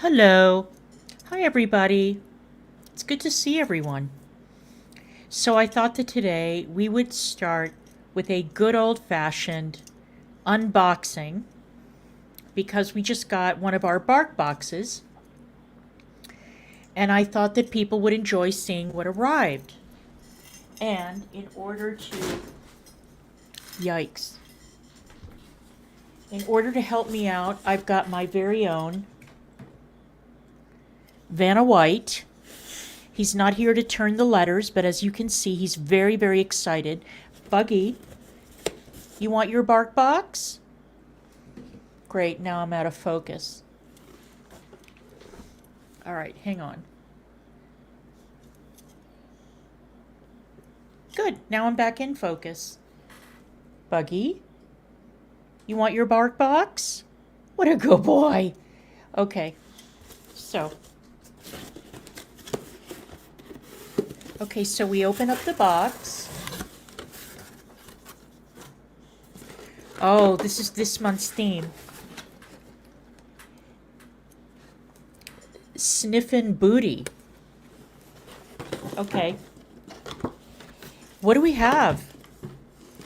Hello. Hi, everybody. It's good to see everyone. So, I thought that today we would start with a good old fashioned unboxing because we just got one of our bark boxes, and I thought that people would enjoy seeing what arrived. And in order to, yikes, in order to help me out, I've got my very own Vanna White. He's not here to turn the letters, but as you can see, he's very, very excited. Buggy, you want your bark box? Great, now I'm out of focus. All right, hang on. Good, now I'm back in focus. Buggy, you want your bark box? What a good boy. Okay, so we open up the box. Oh, this is this month's theme. Sniffin' booty. Okay. What do we have?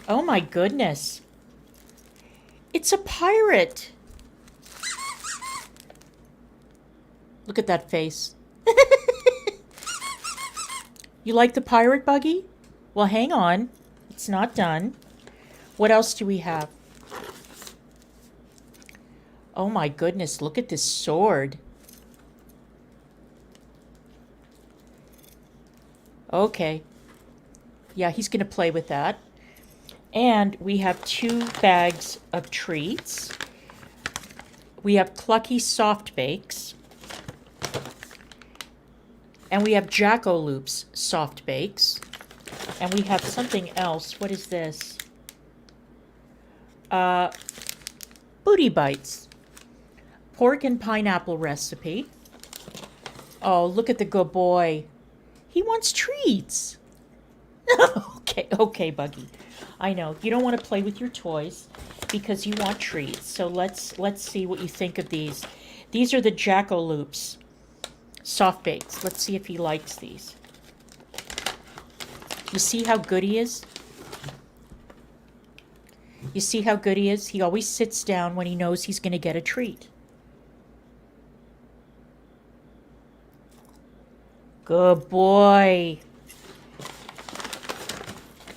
Oh my goodness. It's a pirate. Look at that face. You like the pirate, Buggy? Well, hang on. It's not done. What else do we have? Oh my goodness, look at this sword. Okay. Yeah, he's going to play with that. And we have 2 bags of treats. We have Clucky Soft Bakes. And we have Jack-O-Loops Soft Bakes. And we have something else. What is this? Booty Bites. Pork and pineapple recipe. Oh, look at the good boy. He wants treats. Okay, Buggy. I know you don't want to play with your toys because you want treats. So let's see what you think of these. These are the Jack-O-Loops Soft Bakes. Let's see if he likes these. You see how good he is? You see how good he is? He always sits down when he knows he's going to get a treat. Good boy.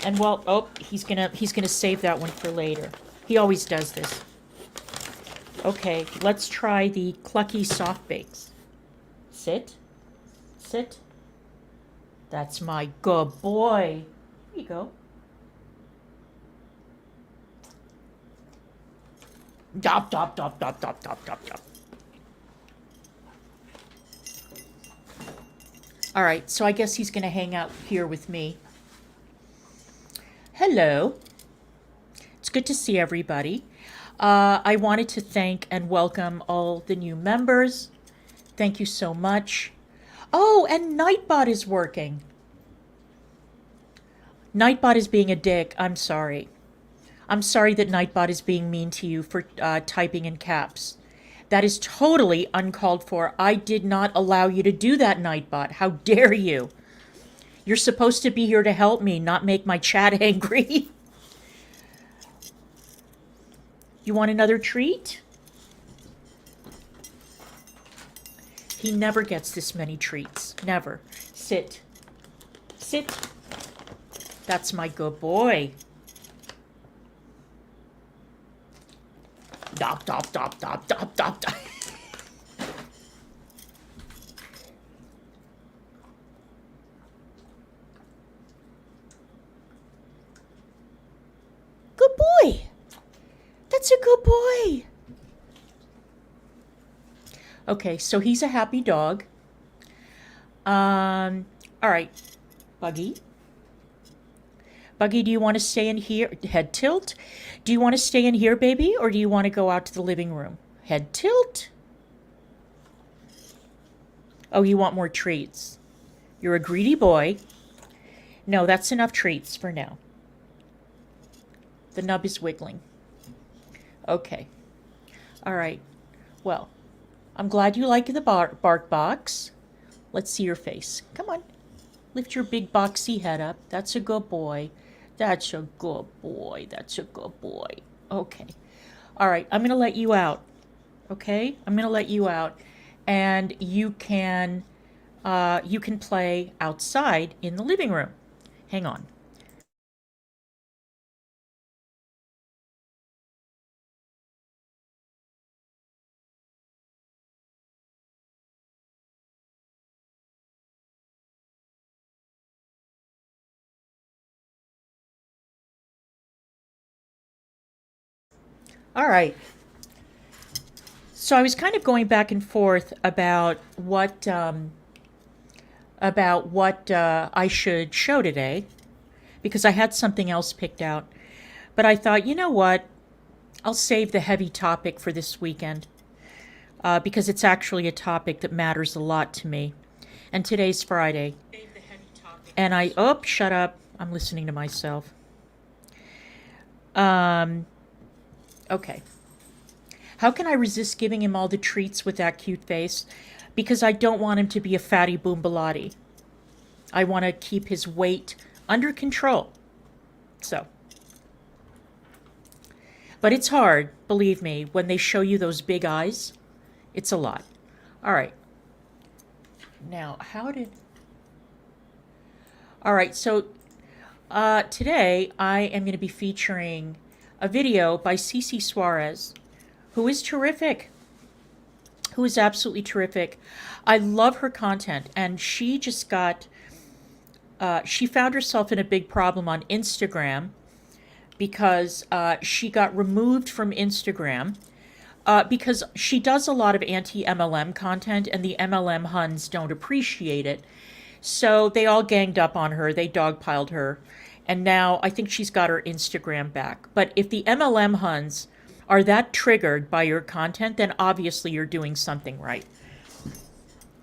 And well, oh, he's gonna save that one for later. He always does this. Okay, let's try the Clucky Soft Bakes. Sit. Sit. That's my good boy. Here you go. Dop, dop, dop, dop, dop, dop, dop, dop. All right, so I guess he's going to hang out here with me. Hello. It's good to see everybody. I wanted to thank and welcome all the new members. Thank you so much. Oh, and Nightbot is working. Nightbot is being a dick. I'm sorry. I'm sorry that Nightbot is being mean to you for typing in caps. That is totally uncalled for. I did not allow you to do that, Nightbot. How dare you? You're supposed to be here to help me, not make my chat angry. You want another treat? He never gets this many treats. Never. Sit. Sit. That's my good boy. Dop, dop, dop, dop, dop, dop, dop. Good boy. That's a good boy. Okay, so he's a happy dog. All right, Buggy. Buggy, do you want to stay in here? Head tilt. Do you want to stay in here, baby, or do you want to go out to the living room? Head tilt. Oh, you want more treats. You're a greedy boy. No, that's enough treats for now. The nub is wiggling. Okay. All right. Well, I'm glad you like the bark box. Let's see your face. Come on. Lift your big boxy head up. That's a good boy. That's a good boy. That's a good boy. Okay. All right. I'm going to let you out. Okay? I'm going to let you out. And you can play outside in the living room. Hang on. All right. So I was kind of going back and forth about what I should show today because I had something else picked out. But I thought, you know what? I'll save the heavy topic for this weekend because it's actually a topic that matters a lot to me. And today's Friday. And shut up. I'm listening to myself. Okay. How can I resist giving him all the treats with that cute face? Because I don't want him to be a fatty boombalati. I want to keep his weight under control. So. But it's hard, believe me, when they show you those big eyes. It's a lot. All right. Now, All right, so today I am going to be featuring a video by Suarez, who is terrific, who is absolutely terrific. I love her content, and she just she found herself in a big problem on Instagram because she got removed from Instagram because she does a lot of anti-MLM content, and the MLM Huns don't appreciate it. So they all ganged up on her, they dogpiled her, and now I think she's got her Instagram back. But if the MLM Huns are that triggered by your content, then obviously you're doing something right.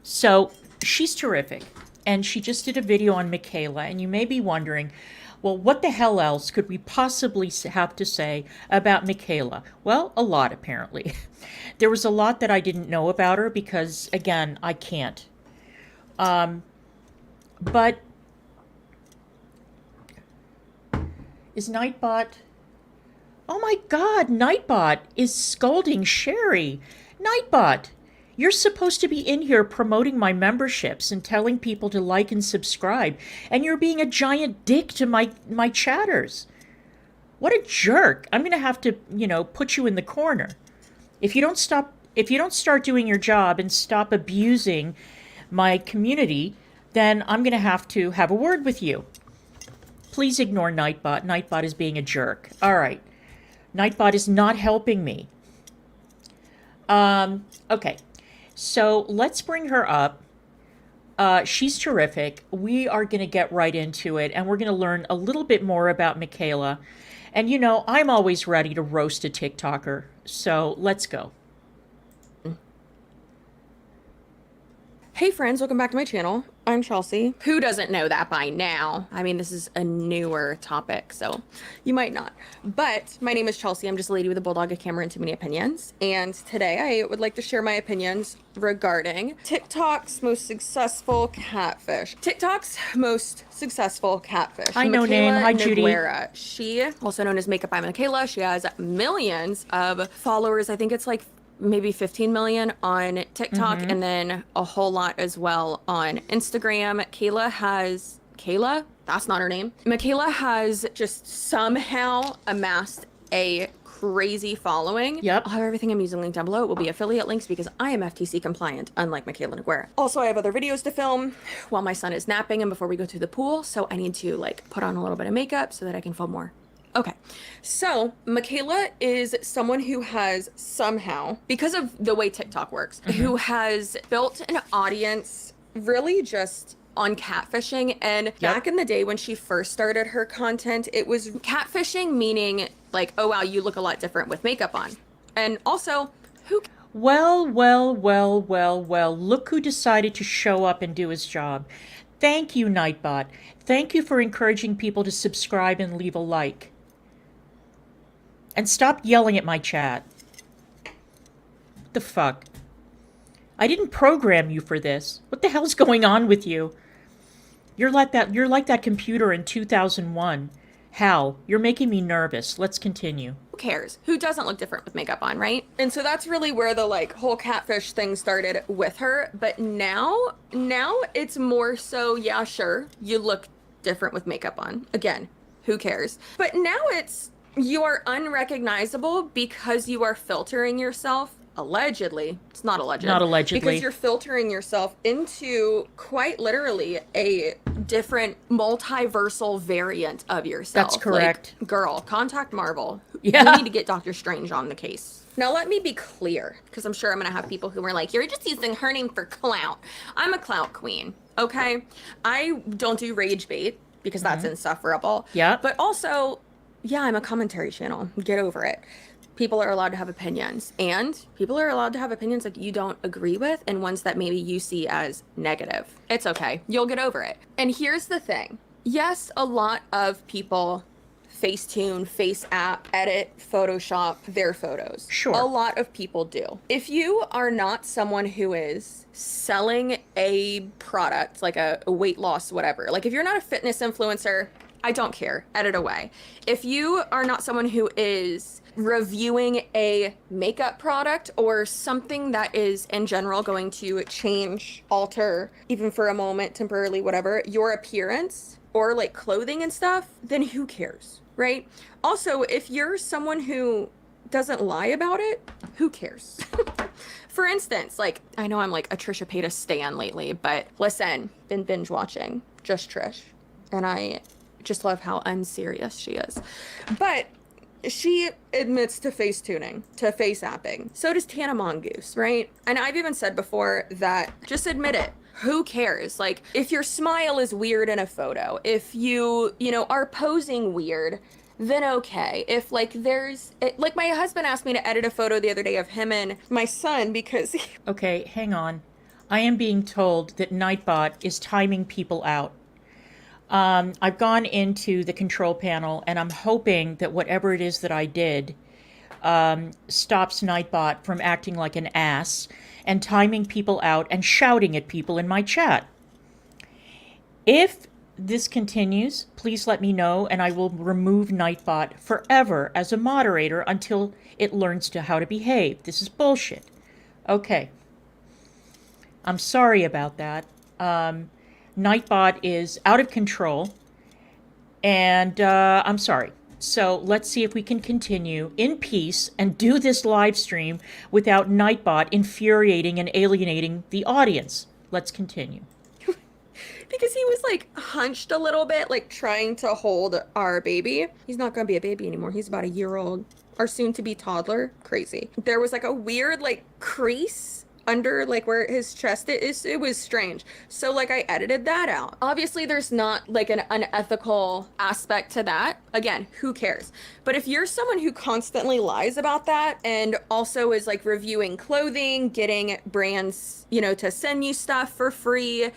So she's terrific. And she just did a video on Mikayla. And you may be wondering, well, what the hell else could we possibly have to say about Mikayla? Well, a lot, apparently. There was a lot that I didn't know about her because, again, I can't. But is Nightbot... Oh my God, Nightbot is scolding Sherry. Nightbot, you're supposed to be in here promoting my memberships and telling people to like and subscribe, and you're being a giant dick to my chatters. What a jerk. I'm going to have to, put you in the corner. If you don't start doing your job and stop abusing my community, then I'm going to have a word with you. Please ignore Nightbot. Nightbot is being a jerk. All right. Nightbot is not helping me. Okay, so let's bring her up. She's terrific. We are going to get right into it, and we're going to learn a little bit more about Mikayla. And I'm always ready to roast a TikToker, so let's go. Hey friends, welcome back to my channel. I'm Chelsea. Who doesn't know that by now? I mean, this is a newer topic, so you might not. But my name is Chelsea. I'm just a lady with a bulldog, a camera, and too many opinions. And today I would like to share my opinions regarding TikTok's most successful catfish. TikTok's most successful catfish. I know name. Hi, Judy. Clara. She, also known as Makeup by Mikayla, she has millions of followers. I think it's like maybe 15 million on TikTok, and then a whole lot as well on Instagram. Kayla, that's not her name. Mikayla has just somehow amassed a crazy following. Yep. I'll have everything I'm using linked down below. It will be affiliate links because I am FTC compliant, unlike Mikayla and Guerra. Also, I have other videos to film while my son is napping and before we go to the pool, so I need to put on a little bit of makeup so that I can film more. Okay, so Mikayla is someone who has somehow, because of the way TikTok works, who has built an audience really just on catfishing. And back in the day when she first started her content, it was catfishing, meaning oh wow, you look a lot different with makeup on. And also, Well, look who decided to show up and do his job. Thank you, Nightbot. Thank you for encouraging people to subscribe and leave a like. And stop yelling at my chat. The fuck? I didn't program you for this. What the hell's going on with you? You're like that computer in 2001. Hal, you're making me nervous. Let's continue. Who cares? Who doesn't look different with makeup on, right? And so that's really where the like whole catfish thing started with her. But now it's more so, yeah, sure, you look different with makeup on. Again, who cares? But now it's you are unrecognizable because you are filtering yourself. Allegedly, it's not alleged. Not allegedly. Because you're filtering yourself into quite literally a different multiversal variant of yourself. That's correct. Like, girl, contact Marvel. Yeah. We need to get Doctor Strange on the case. Now, let me be clear, because I'm sure I'm going to have people who are like, you're just using her name for clout. I'm a clout queen, okay? I don't do rage bait, because that's insufferable. Yeah. But also, yeah, I'm a commentary channel. Get over it. People are allowed to have opinions, and people are allowed to have opinions that you don't agree with and ones that maybe you see as negative. It's okay. You'll get over it. And here's the thing. Yes, a lot of people Facetune, FaceApp, edit, Photoshop their photos. Sure. A lot of people do. If you are not someone who is selling a product, like a weight loss, whatever, like if you're not a fitness influencer, I don't care. Edit away. If you are not someone who is reviewing a makeup product or something that is in general going to change, alter, even for a moment, temporarily, whatever, your appearance or like clothing and stuff, then who cares, right? Also, if you're someone who doesn't lie about it, who cares? For instance, like, I know I'm like a Trisha Paytas stan lately, but listen, been binge watching Just Trish, and I just love how unserious she is. But she admits to face tuning, to face apping. So does Tana Mongoose, right? And I've even said before that just admit it. Who cares? Like, if your smile is weird in a photo, if you are posing weird, then okay. If like like my husband asked me to edit a photo the other day of him and my son because Okay, hang on. I am being told that Nightbot is timing people out. I've gone into the control panel and I'm hoping that whatever it is that I did stops Nightbot from acting like an ass and timing people out and shouting at people in my chat. If this continues, please let me know and I will remove Nightbot forever as a moderator until it learns how to behave. This is bullshit. Okay. I'm sorry about that. Nightbot is out of control, and I'm sorry. So let's see if we can continue in peace and do this live stream without Nightbot infuriating and alienating the audience. Let's continue. because he was like hunched a little bit, like trying to hold our baby. He's not gonna be a baby anymore. He's about a year old. Our soon-to-be toddler. Crazy. There was like a weird like crease under like where his chest is. It was strange. So like I edited that out. Obviously there's not like an unethical aspect to that. Again, who cares? But if you're someone who constantly lies about that and also is like reviewing clothing, getting brands, to send you stuff for free,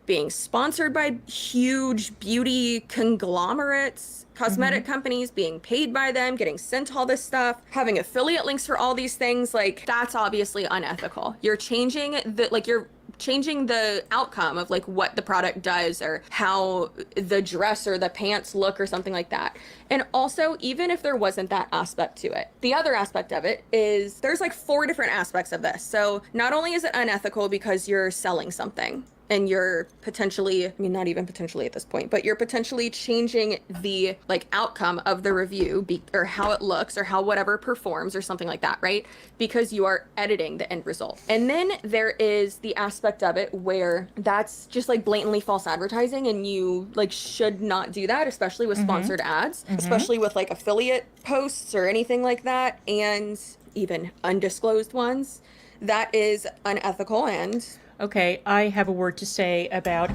being sponsored by huge beauty conglomerates, cosmetic companies, being paid by them, getting sent all this stuff, having affiliate links for all these things, like that's obviously unethical. You're changing the outcome of like what the product does or how the dress or the pants look or something like that. And also, even if there wasn't that aspect to it, the other aspect of it is there's like 4 different aspects of this. So not only is it unethical because you're selling something, and you're potentially, not even potentially at this point, but you're potentially changing the like outcome of the review or how it looks or how whatever performs or something like that, right? Because you are editing the end result. And then there is the aspect of it where that's just like blatantly false advertising and you like should not do that, especially with sponsored ads, especially with like affiliate posts or anything like that, and even undisclosed ones. That is unethical. And Okay, I have a word to say about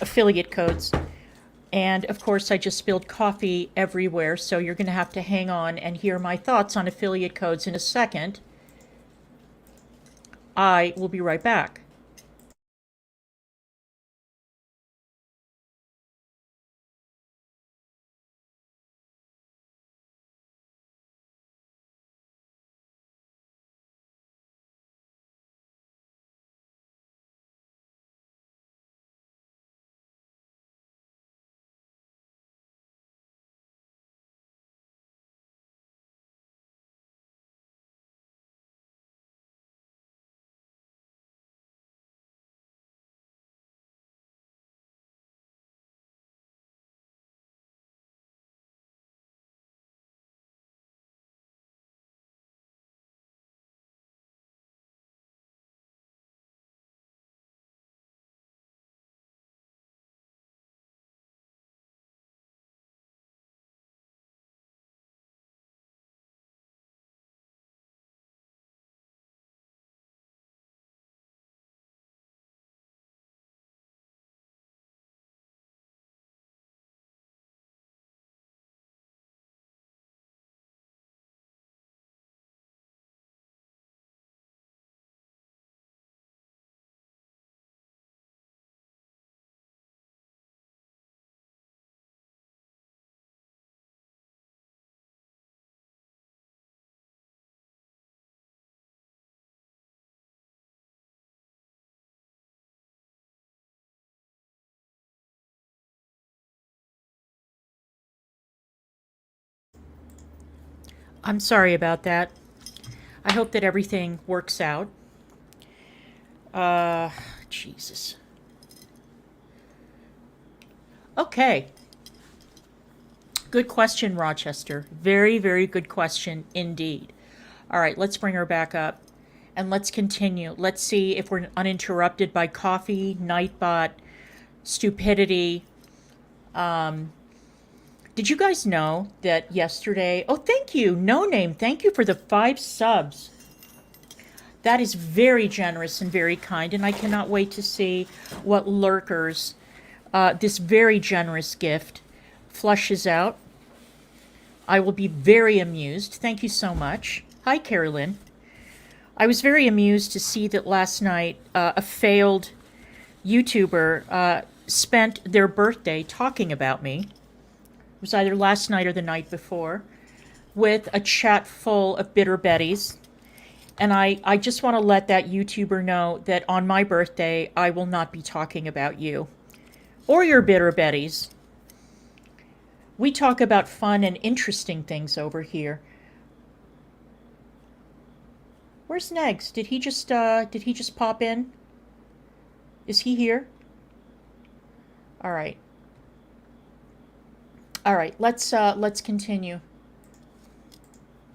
affiliate codes. And of course, I just spilled coffee everywhere, so you're going to have to hang on and hear my thoughts on affiliate codes in a second. I will be right back. I'm sorry about that. I hope that everything works out. Jesus. Okay. Good question, Rochester. Very, very good question indeed. All right, let's bring her back up and let's continue. Let's see if we're uninterrupted by coffee, Nightbot, stupidity. Did you guys know that yesterday? Oh, thank you, No Name. Thank you for the 5 subs. That is very generous and very kind, and I cannot wait to see what lurkers this very generous gift flushes out. I will be very amused. Thank you so much. Hi, Carolyn. I was very amused to see that last night a failed YouTuber spent their birthday talking about me. It was either last night or the night before, with a chat full of bitter betties. And I just want to let that YouTuber know that on my birthday, I will not be talking about you or your bitter betties. We talk about fun and interesting things over here. Where's Negs? Did he just pop in? Is he here? All right. All right, let's continue.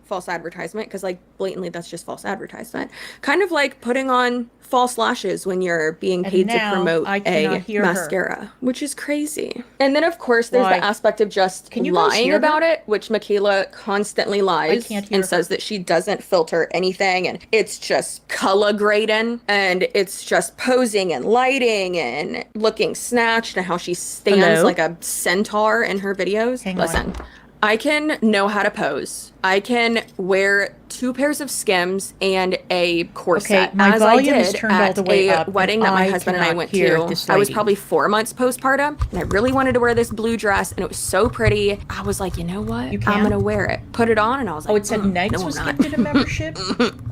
False advertisement, because like blatantly that's just false advertisement. Kind of like putting on false lashes when you're being paid to promote a mascara, which is crazy. And then of course there's the aspect of just lying about it, which Mikayla constantly lies and says that she doesn't filter anything and it's just color grading and it's just posing and lighting and looking snatched and how she stands like a centaur in her videos. Listen, I can know how to pose. I can wear 2 pairs of Skims and a corset, okay, my as volume I is did turned all the way at up, a wedding that my husband and I went to. I was probably 4 months postpartum, and I really wanted to wear this blue dress, and it was so pretty. I was like, you know what? I'm gonna wear it. Put it on, and I was like, oh, it said Negs was gifted a membership?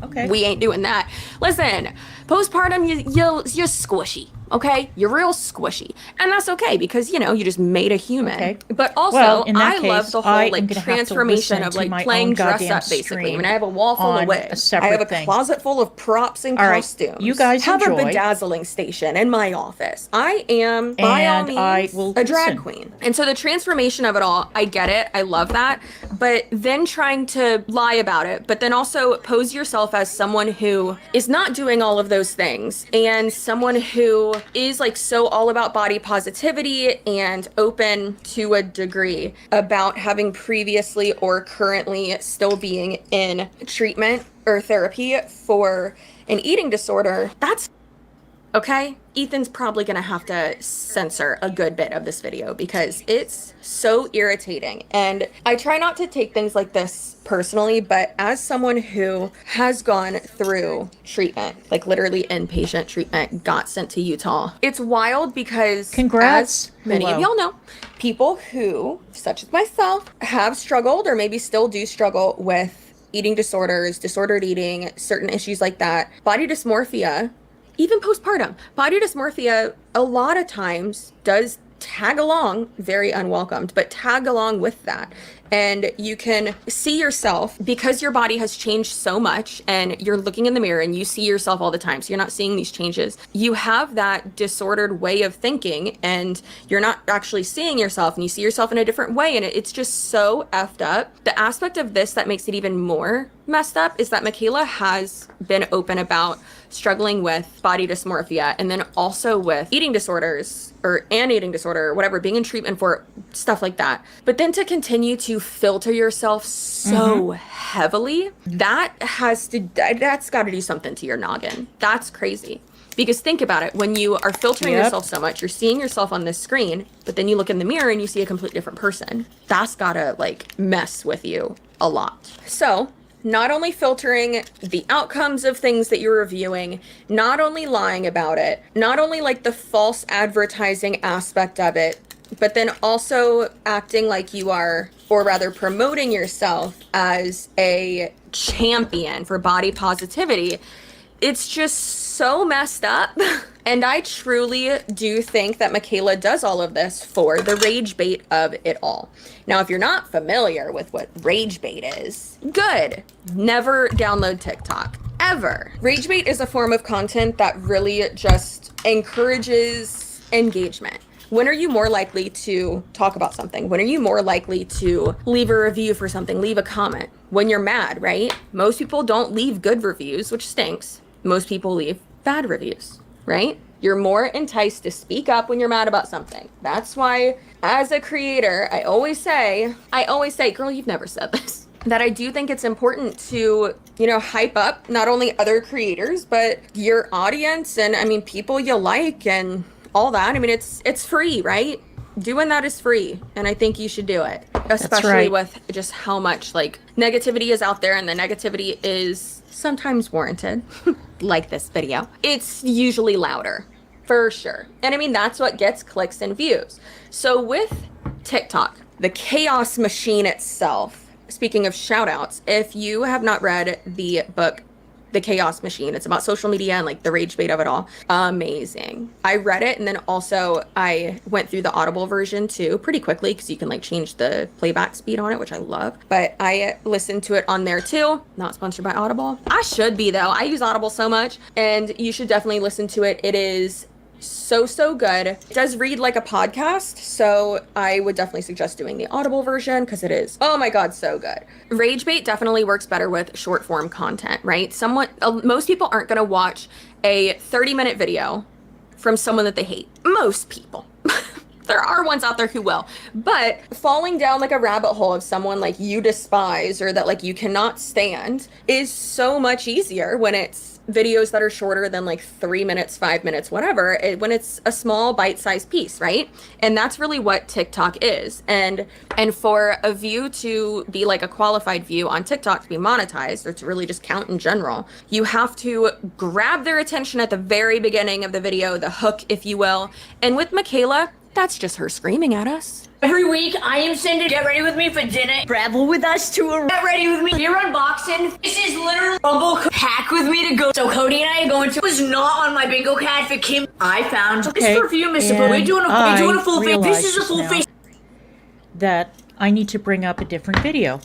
Okay. We ain't doing that. Listen, postpartum, you're squishy. Okay, you're real squishy, and that's okay because you know you just made a human. Okay. But also, well, in that I case, love the whole like transformation of like playing dress up. Basically, I mean, I have a wall full of wigs. I have a closet full of props and costumes. You guys have a bedazzling station in my office. I am by all means a drag queen, and so the transformation of it all, I get it. I love that, but then trying to lie about it, but then also pose yourself as someone who is not doing all of those things and someone who is like so all about body positivity and open to a degree about having previously or currently still being in treatment or therapy for an eating disorder. That's okay. Ethan's probably gonna have to censor a good bit of this video because it's so irritating. And I try not to take things like this personally, but as someone who has gone through treatment, like literally inpatient treatment, got sent to Utah, it's wild because congrats, as many of y'all know, people who, such as myself, have struggled or maybe still do struggle with eating disorders, disordered eating, certain issues like that, body dysmorphia, even postpartum, body dysmorphia a lot of times does tag along, very unwelcomed, but tag along with that. And you can see yourself because your body has changed so much and you're looking in the mirror and you see yourself all the time. So you're not seeing these changes. You have that disordered way of thinking and you're not actually seeing yourself and you see yourself in a different way. And it's just so effed up. The aspect of this that makes it even more messed up is that Mikayla has been open about struggling with body dysmorphia and then also with eating disorders or an eating disorder or whatever, being in treatment for stuff like that. But then to continue to filter yourself so heavily, that's got to do something to your noggin. That's crazy. Because think about it, when you are filtering yourself so much, you're seeing yourself on this screen, but then you look in the mirror and you see a completely different person. That's gotta like mess with you a lot. So not only filtering the outcomes of things that you're reviewing, not only lying about it, not only like the false advertising aspect of it, but then also acting like you are, or rather promoting yourself as a champion for body positivity It's just so messed up. And I truly do think that Mikayla does all of this for the rage bait of it all. Now, if you're not familiar with what rage bait is, good. Never download TikTok, ever. Rage bait is a form of content that really just encourages engagement. When are you more likely to talk about something? When are you more likely to leave a review for something, leave a comment? When you're mad, right? Most people don't leave good reviews, which stinks. Most people leave bad reviews, right? You're more enticed to speak up when you're mad about something. That's why, as a creator, I always say, girl, you've never said this, that I do think it's important to, you know, hype up not only other creators, but your audience and, I mean, people you like and all that. I mean, it's free, right? Doing that is free, and I think you should do it, especially with just how much like negativity is out there, and the negativity is sometimes warranted, like this video. It's usually louder, for sure. And I mean, that's what gets clicks and views. So with TikTok, the chaos machine itself, speaking of shout outs, if you have not read the book The Chaos Machine, it's about social media and like the rage bait of it all, amazing. I read it, and then also I went through the Audible version too pretty quickly, because you can like change the playback speed on it, which I love. But I listened to it on there too. Not sponsored by Audible. I should be though. I use Audible so much, and you should definitely listen to it. It is so good. It does read like a podcast, so I would definitely suggest doing the Audible version, because it is, oh my god, so good. Rage bait definitely works better with short form content, right? Most people aren't going to watch a 30-minute video from someone that they hate. Most people. There are ones out there who will, but falling down like a rabbit hole of someone like you despise or that like you cannot stand is so much easier when it's videos that are shorter than like 3 minutes, 5 minutes, whatever, when it's a small bite-sized piece, right? And that's really what TikTok is. And for a view to be like a qualified view on TikTok to be monetized, or to really just count in general, you have to grab their attention at the very beginning of the video, the hook, if you will. And with Mikayla, that's just her screaming at us. Every week, I am sending Get Ready With Me for dinner. Travel with us to a Get Ready With Me. We're unboxing. This is literally Rumble Pack with me to go. So Cody and I are going to. It was not on my bingo card for Kim. I found this perfume is supposed. We're doing a full face. This is a full face. That I need to bring up a different video.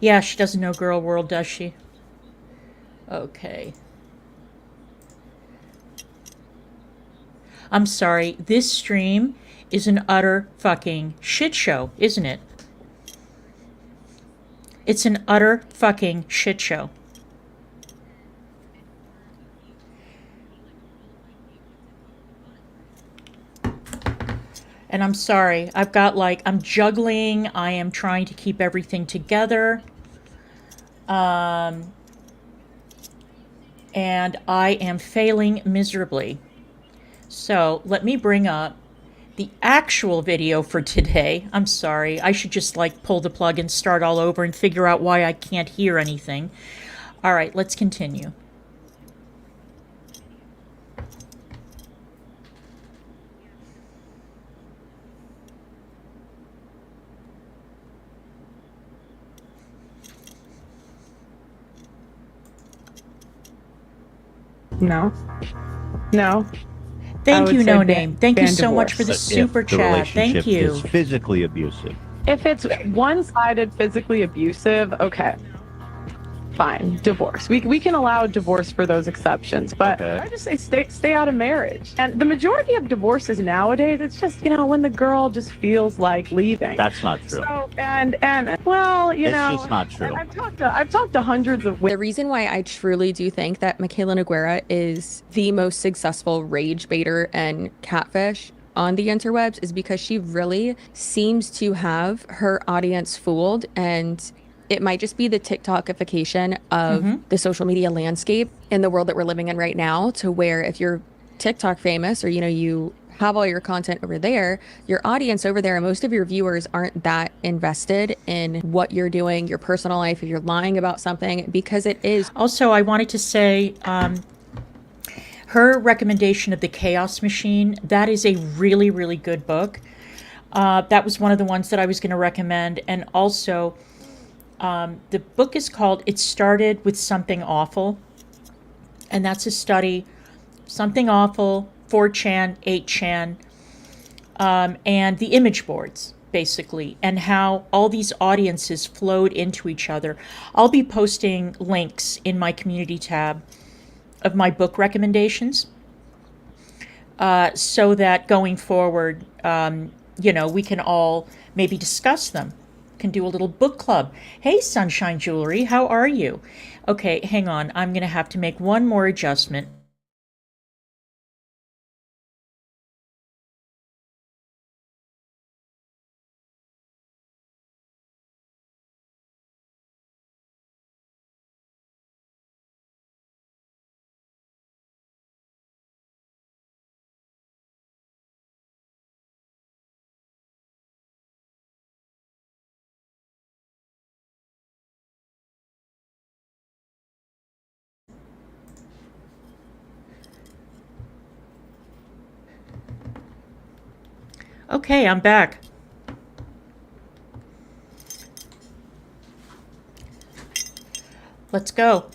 Yeah, she doesn't know Girl World, does she? Okay. I'm sorry, this stream is an utter fucking shit show, isn't it? It's an utter fucking shit show. And I'm sorry, I'm juggling, I am trying to keep everything together. And I am failing miserably. So let me bring up the actual video for today. I'm sorry. I should just like pull the plug and start all over and figure out why I can't hear anything. All right, let's continue. No. Thank you, No Name. Thank you so much for the super chat. Thank you. Is physically abusive. If it's one-sided physically abusive, okay. Fine, divorce. We can allow divorce for those exceptions, but I just say stay out of marriage. And the majority of divorces nowadays, it's just, you know, when the girl just feels like leaving. That's not true. So, and well, you know, it's just not true. I've talked to hundreds of women. The reason why I truly do think that Mikayla Noguera is the most successful rage baiter and catfish on the interwebs is because she really seems to have her audience fooled, and it might just be the TikTokification of the social media landscape in the world that we're living in right now, to where if you're TikTok famous, or, you know, you have all your content over there, your audience over there, and most of your viewers aren't that invested in what you're doing, your personal life, if you're lying about something, because it is. Also, I wanted to say, her recommendation of The Chaos Machine, that is a really, really good book. That was one of the ones that I was going to recommend. And also, The book is called It Started with Something Awful, and that's a study, Something Awful, 4chan, 8chan, and the image boards, basically, and how all these audiences flowed into each other. I'll be posting links in my community tab of my book recommendations, so that going forward, we can all maybe discuss them. Can do a little book club. Hey, Sunshine Jewelry, how are you? Okay, hang on. I'm going to have to make one more adjustment. Okay, I'm back. Let's go.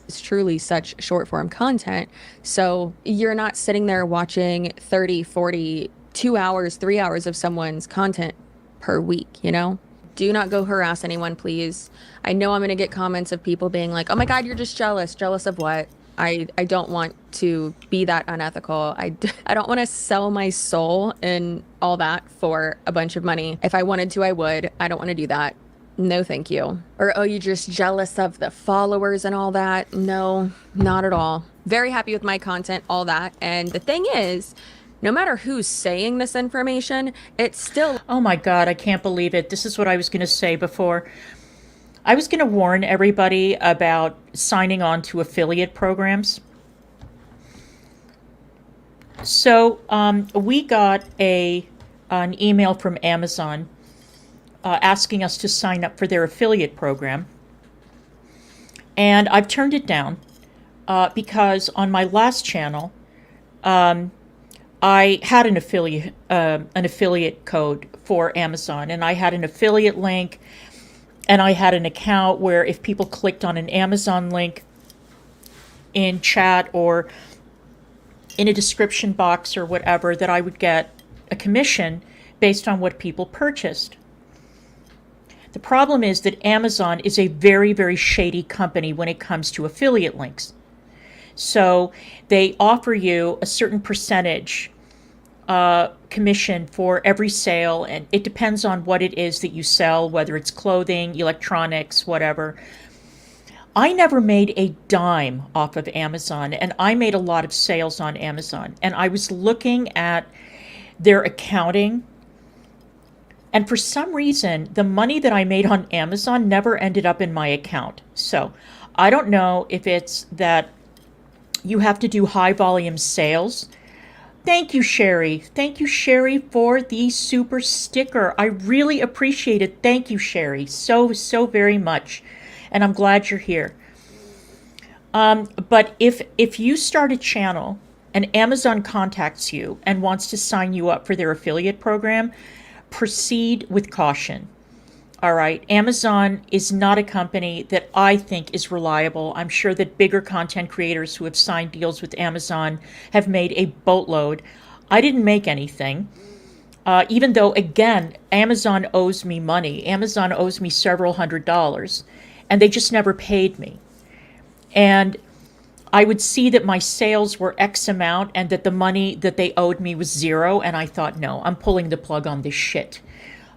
It's truly such short form content. So you're not sitting there watching 30, 40, 2 hours, 3 hours of someone's content per week, you know? Do not go harass anyone, please. I know I'm going to get comments of people being like, oh my God, you're just jealous. Jealous of what? I don't want to be that unethical. I don't want to sell my soul and all that for a bunch of money. If I wanted to, I would. I don't want to do that. No, thank you. Or, oh, you're just jealous of the followers and all that. No, not at all. Very happy with my content, all that. And the thing is, no matter who's saying this information, it's still... Oh my God, I can't believe it. This is what I was going to say before. I was going to warn everybody about signing on to affiliate programs. So we got an email from Amazon asking us to sign up for their affiliate program. And I've turned it down because on my last channel, I had an affiliate code for Amazon, and I had an affiliate link. And I had an account where if people clicked on an Amazon link in chat or in a description box or whatever, that I would get a commission based on what people purchased. The problem is that Amazon is a very, very shady company when it comes to affiliate links. So they offer you a certain percentage commission for every sale, and it depends on what it is that you sell, whether it's clothing, electronics, whatever. I never made a dime off of Amazon, and I made a lot of sales on Amazon. And I was looking at their accounting, and for some reason, the money that I made on Amazon never ended up in my account. So I don't know if it's that you have to do high volume sales. Thank you, Sherry. Thank you, Sherry, for the super sticker. I really appreciate it. Thank you, Sherry, so very much. And I'm glad you're here. But if you start a channel and Amazon contacts you and wants to sign you up for their affiliate program, proceed with caution. All right. Amazon is not a company that I think is reliable. I'm sure that bigger content creators who have signed deals with Amazon have made a boatload. I didn't make anything. Even though, again, Amazon owes me money. Amazon owes me several $100s, and they just never paid me. And I would see that my sales were X amount and that the money that they owed me was zero. And I thought, no, I'm pulling the plug on this shit.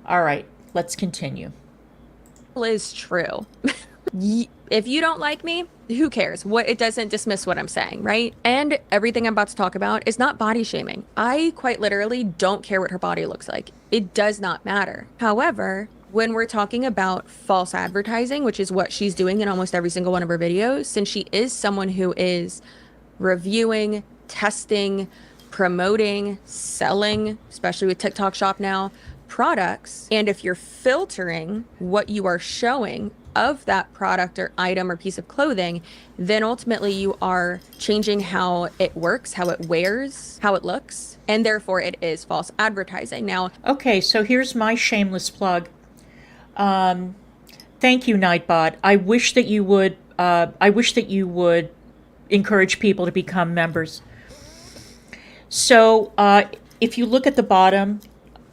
All right. Let's continue. Is true. If you don't like me, who cares? It doesn't dismiss what I'm saying, right? And everything I'm about to talk about is not body shaming. I quite literally don't care what her body looks like. It does not matter. However, when we're talking about false advertising, which is what she's doing in almost every single one of her videos, since she is someone who is reviewing, testing, promoting, selling, especially with TikTok Shop now, products, and if you're filtering what you are showing of that product or item or piece of clothing, then ultimately you are changing how it works, how it wears, how it looks, and therefore it is false advertising. Now, okay, so here's my shameless plug. Thank you, Nightbot. I wish that you would. I wish that you would encourage people to become members. So, if you look at the bottom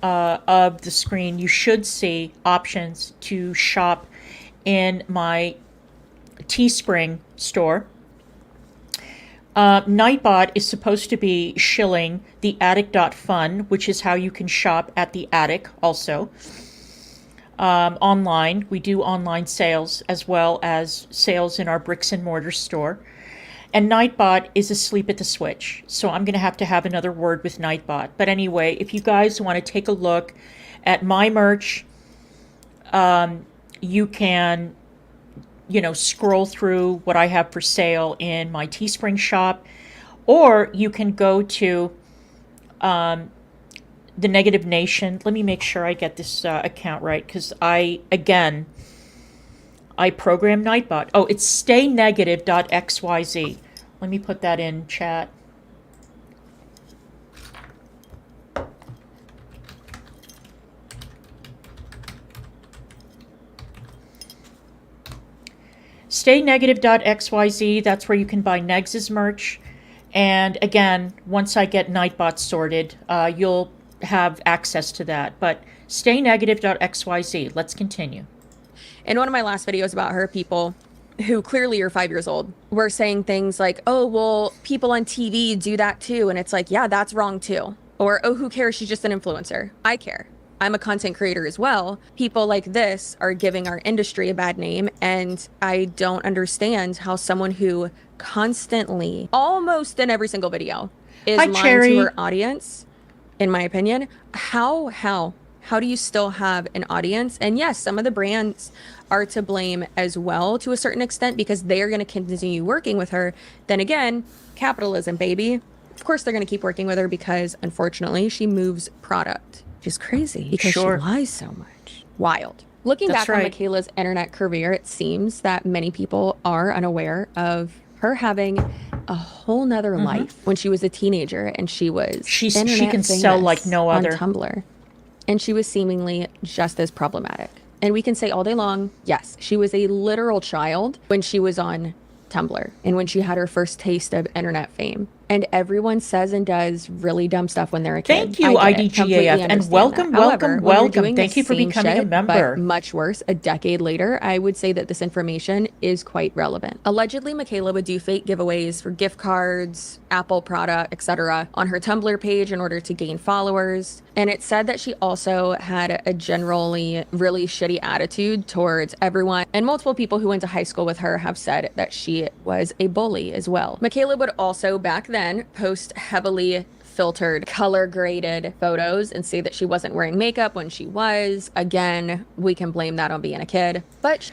of the screen, you should see options to shop in my Teespring store. Nightbot is supposed to be shilling the attic.fun, which is how you can shop at the attic also. Online. We do online sales as well as sales in our bricks and mortar store. And Nightbot is asleep at the switch. So I'm going to have another word with Nightbot. But anyway, if you guys want to take a look at my merch, you can, scroll through what I have for sale in my Teespring shop, or you can go to the Negative Nation. Let me make sure I get this account right, because I program Nightbot. Oh, it's staynegative.xyz. Let me put that in chat. Staynegative.xyz, that's where you can buy Negs' merch. And again, once I get Nightbot sorted, you'll have access to that. But staynegative.xyz. Let's continue. In one of my last videos about her, people who clearly are 5 years old were saying things like, oh, well, people on TV do that too. And it's like, yeah, that's wrong too. Or, oh, who cares? She's just an influencer. I care. I'm a content creator as well. People like this are giving our industry a bad name. And I don't understand how someone who constantly, almost in every single video, is lying to her audience, in my opinion. How do you still have an audience? And yes, some of the brands are to blame as well to a certain extent, because they are going to continue working with her. Then again, capitalism, baby. Of course, they're going to keep working with her because, unfortunately, she moves product. Which is crazy because she lies so much. Wild. Looking back on Mikayla's internet career, it seems that many people are unaware of her having a whole nother life when she was a teenager, and she was she can sell like no other on Tumblr, and she was seemingly just as problematic. And we can say all day long, yes, she was a literal child when she was on Tumblr and when she had her first taste of internet fame. And everyone says and does really dumb stuff when they're a kid. Thank you, IDGAF, and welcome. Thank you for becoming a member. But much worse, a decade later, I would say that this information is quite relevant. Allegedly, Mikayla would do fake giveaways for gift cards, Apple product, etc. on her Tumblr page in order to gain followers. And it said that she also had a generally really shitty attitude towards everyone. And multiple people who went to high school with her have said that she was a bully as well. Mikayla would also back then post heavily filtered, color graded photos and say that she wasn't wearing makeup when she was. Again, we can blame that on being a kid. But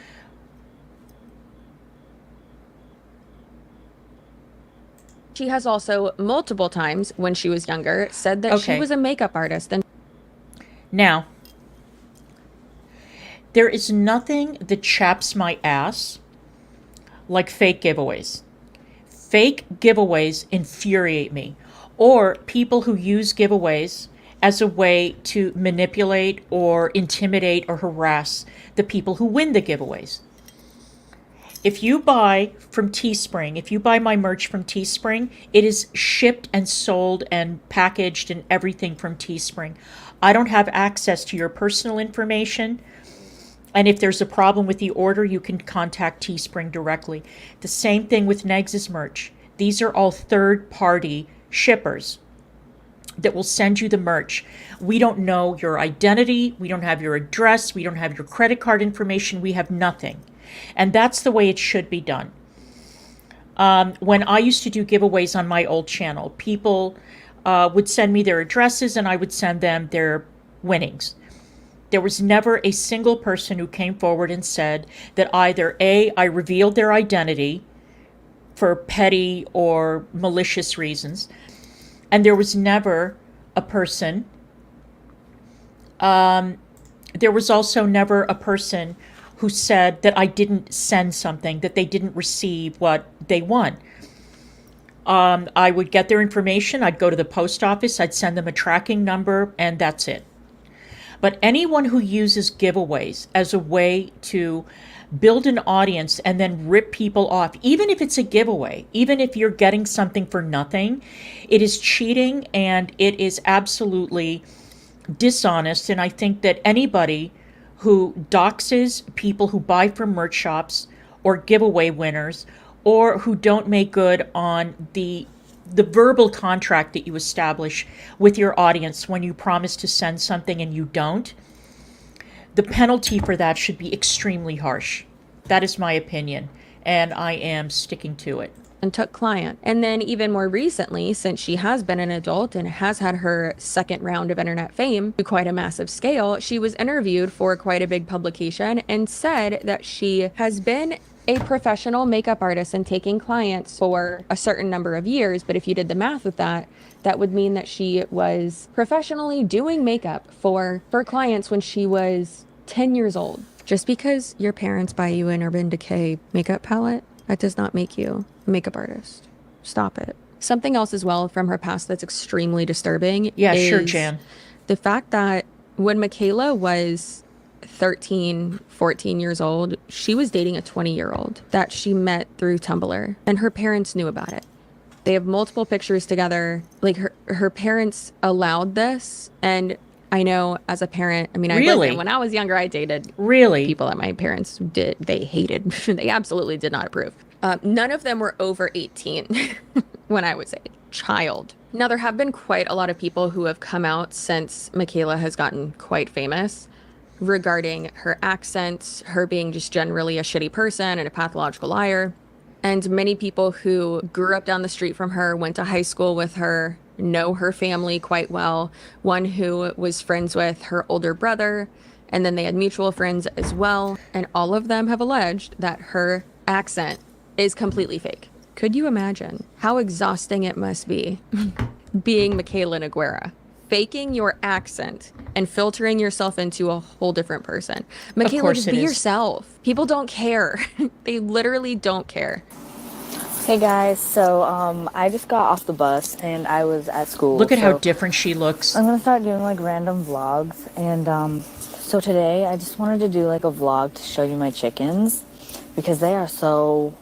she has also multiple times when she was younger said that she was a makeup artist. And now, there is nothing that chaps my ass like fake giveaways. Fake giveaways infuriate me, or people who use giveaways as a way to manipulate or intimidate or harass the people who win the giveaways. If you buy from Teespring, if you buy my merch from Teespring, it is shipped and sold and packaged and everything from Teespring. I don't have access to your personal information. And if there's a problem with the order, you can contact Teespring directly. The same thing with Negs' merch. These are all third-party shippers that will send you the merch. We don't know your identity. We don't have your address. We don't have your credit card information. We have nothing. And that's the way it should be done. When I used to do giveaways on my old channel, people would send me their addresses and I would send them their winnings. There was never a single person who came forward and said that either A, I revealed their identity for petty or malicious reasons, and there was never a person, there was also never a person who said that I didn't send something, that they didn't receive what they won. I would get their information, I'd go to the post office, I'd send them a tracking number, and that's it. But anyone who uses giveaways as a way to build an audience and then rip people off, even if it's a giveaway, even if you're getting something for nothing, it is cheating and it is absolutely dishonest. And I think that anybody who doxes people who buy from merch shops or giveaway winners, or who don't make good on the verbal contract that you establish with your audience when you promise to send something and you don't, the penalty for that should be extremely harsh. That is my opinion, and I am sticking to it. And took client. And then even more recently, since she has been an adult and has had her second round of internet fame to quite a massive scale, she was interviewed for quite a big publication and said that she has been a professional makeup artist and taking clients for a certain number of years. But if you did the math with that, that would mean that she was professionally doing makeup for clients when she was 10 years old. Just because your parents buy you an Urban Decay makeup palette, that does not make you a makeup artist. Stop it. Something else as well from her past that's extremely disturbing. Yeah, is sure, Jan. the fact that when Mikayla was 13, 14 years old, she was dating a 20-year-old that she met through Tumblr, and her parents knew about it. They have multiple pictures together. Like her parents allowed this, and I know as a parent, I mean, Really? when I was younger, I dated Really? people that my parents they hated. They absolutely did not approve. None of them were over 18 when I was a child. Now, there have been quite a lot of people who have come out since Mikayla has gotten quite famous regarding her accent, her being just generally a shitty person and a pathological liar. And many people who grew up down the street from her, went to high school with her, know her family quite well. One who was friends with her older brother, and then they had mutual friends as well. And all of them have alleged that her accent is completely fake. Could you imagine how exhausting it must be being Mikayla Nogueira? Faking your accent and filtering yourself into a whole different person. Mikayla, course just it be is. yourself. People don't care. They literally don't care. Hey guys, so I just got off the bus and I was at school. Look at how so different she looks. I'm gonna start doing like random vlogs, and so today I just wanted to do like a vlog to show you my chickens because they are so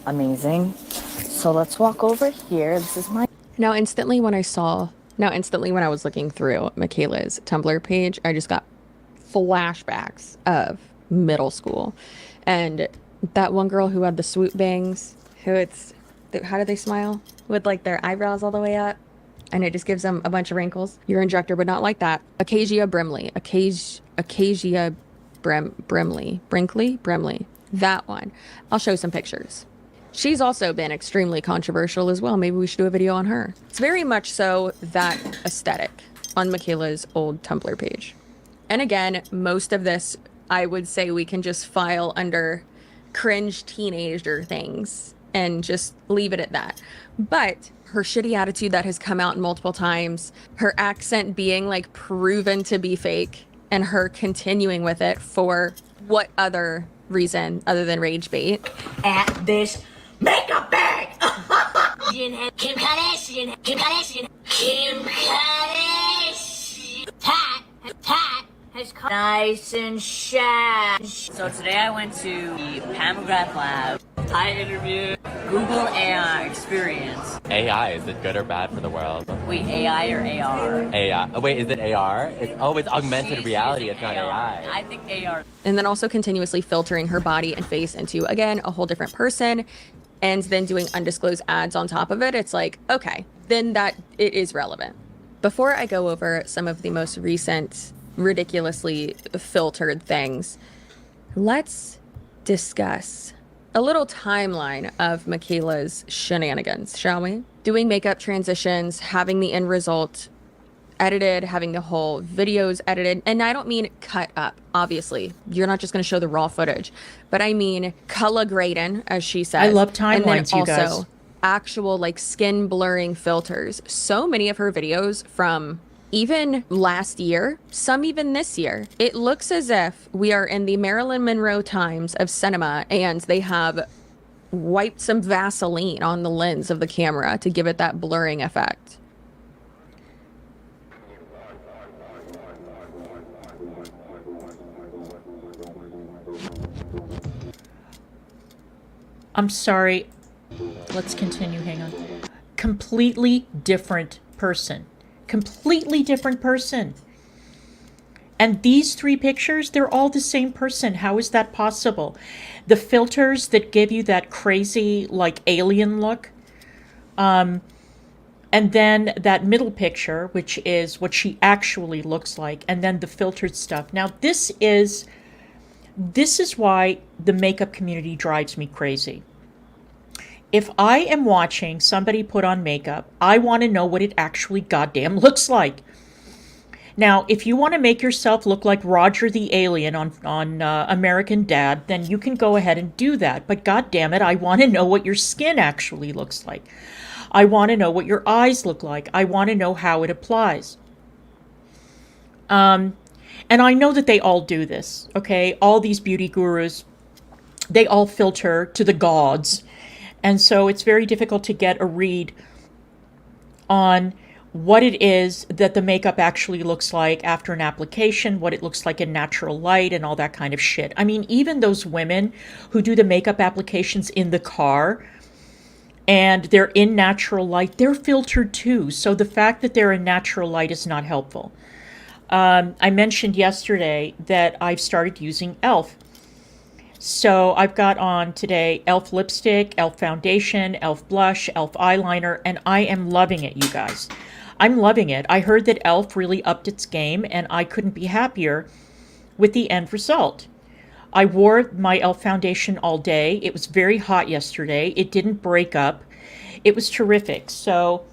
amazing. So let's walk over here. This is my Now, instantly when I was looking through Mikayla's Tumblr page, I just got flashbacks of middle school. And that one girl who had the swoop bangs, how do they smile? With like their eyebrows all the way up. And it just gives them a bunch of wrinkles. Your injector, but not like that. Acacia Brimley. Brimley. That one. I'll show some pictures. She's also been extremely controversial as well. Maybe we should do a video on her. It's very much so that aesthetic on Mikayla's old Tumblr page. And again, most of this, I would say we can just file under cringe teenager things and just leave it at that. But her shitty attitude that has come out multiple times, her accent being like proven to be fake, and her continuing with it for what other reason other than rage bait. At this makeup bag. Kim Kardashian. Pat has come nice and shag. So today I went to the Pam McGrath lab. I interviewed Google AI experience. AI, is it good or bad for the world? Wait, AI or AR? AI. Oh, wait, is it AR? It's augmented reality. It's not AI. I think AR. And then also continuously filtering her body and face into, again, a whole different person, and then doing undisclosed ads on top of it. It's like, okay, then that it is relevant. Before I go over some of the most recent ridiculously filtered things, let's discuss a little timeline of Mikayla's shenanigans, shall we? Doing makeup transitions, having the end result edited, having the whole videos edited. And I don't mean cut up, obviously. You're not just going to show the raw footage. But I mean color grading, as she says. I love and then timelines, you guys. also actual like skin blurring filters. So many of her videos from even last year, some even this year, it looks as if we are in the Marilyn Monroe times of cinema, and they have wiped some Vaseline on the lens of the camera to give it that blurring effect. I'm sorry. Let's continue. Hang on. Completely different person. Completely different person. And these 3 pictures, they're all the same person. How is that possible? The filters that give you that crazy, like, alien look. And then that middle picture, which is what she actually looks like. And then the filtered stuff. Now, this is why the makeup community drives me crazy. If I am watching somebody put on makeup, I want to know what it actually goddamn looks like. Now, if you want to make yourself look like Roger the Alien on American Dad, then you can go ahead and do that. But goddamn it, I want to know what your skin actually looks like. I want to know what your eyes look like. I want to know how it applies. And I know that they all do this, okay? All these beauty gurus, they all filter to the gods. And so it's very difficult to get a read on what it is that the makeup actually looks like after an application, what it looks like in natural light and all that kind of shit. I mean, even those women who do the makeup applications in the car and they're in natural light, they're filtered too. So the fact that they're in natural light is not helpful. I mentioned yesterday that I've started using e.l.f. So I've got on today e.l.f. lipstick, e.l.f. foundation, e.l.f. blush, e.l.f. eyeliner, and I am loving it, you guys. I'm loving it. I heard that e.l.f. really upped its game, and I couldn't be happier with the end result. I wore my e.l.f. foundation all day. It was very hot yesterday. It didn't break up. It was terrific. So,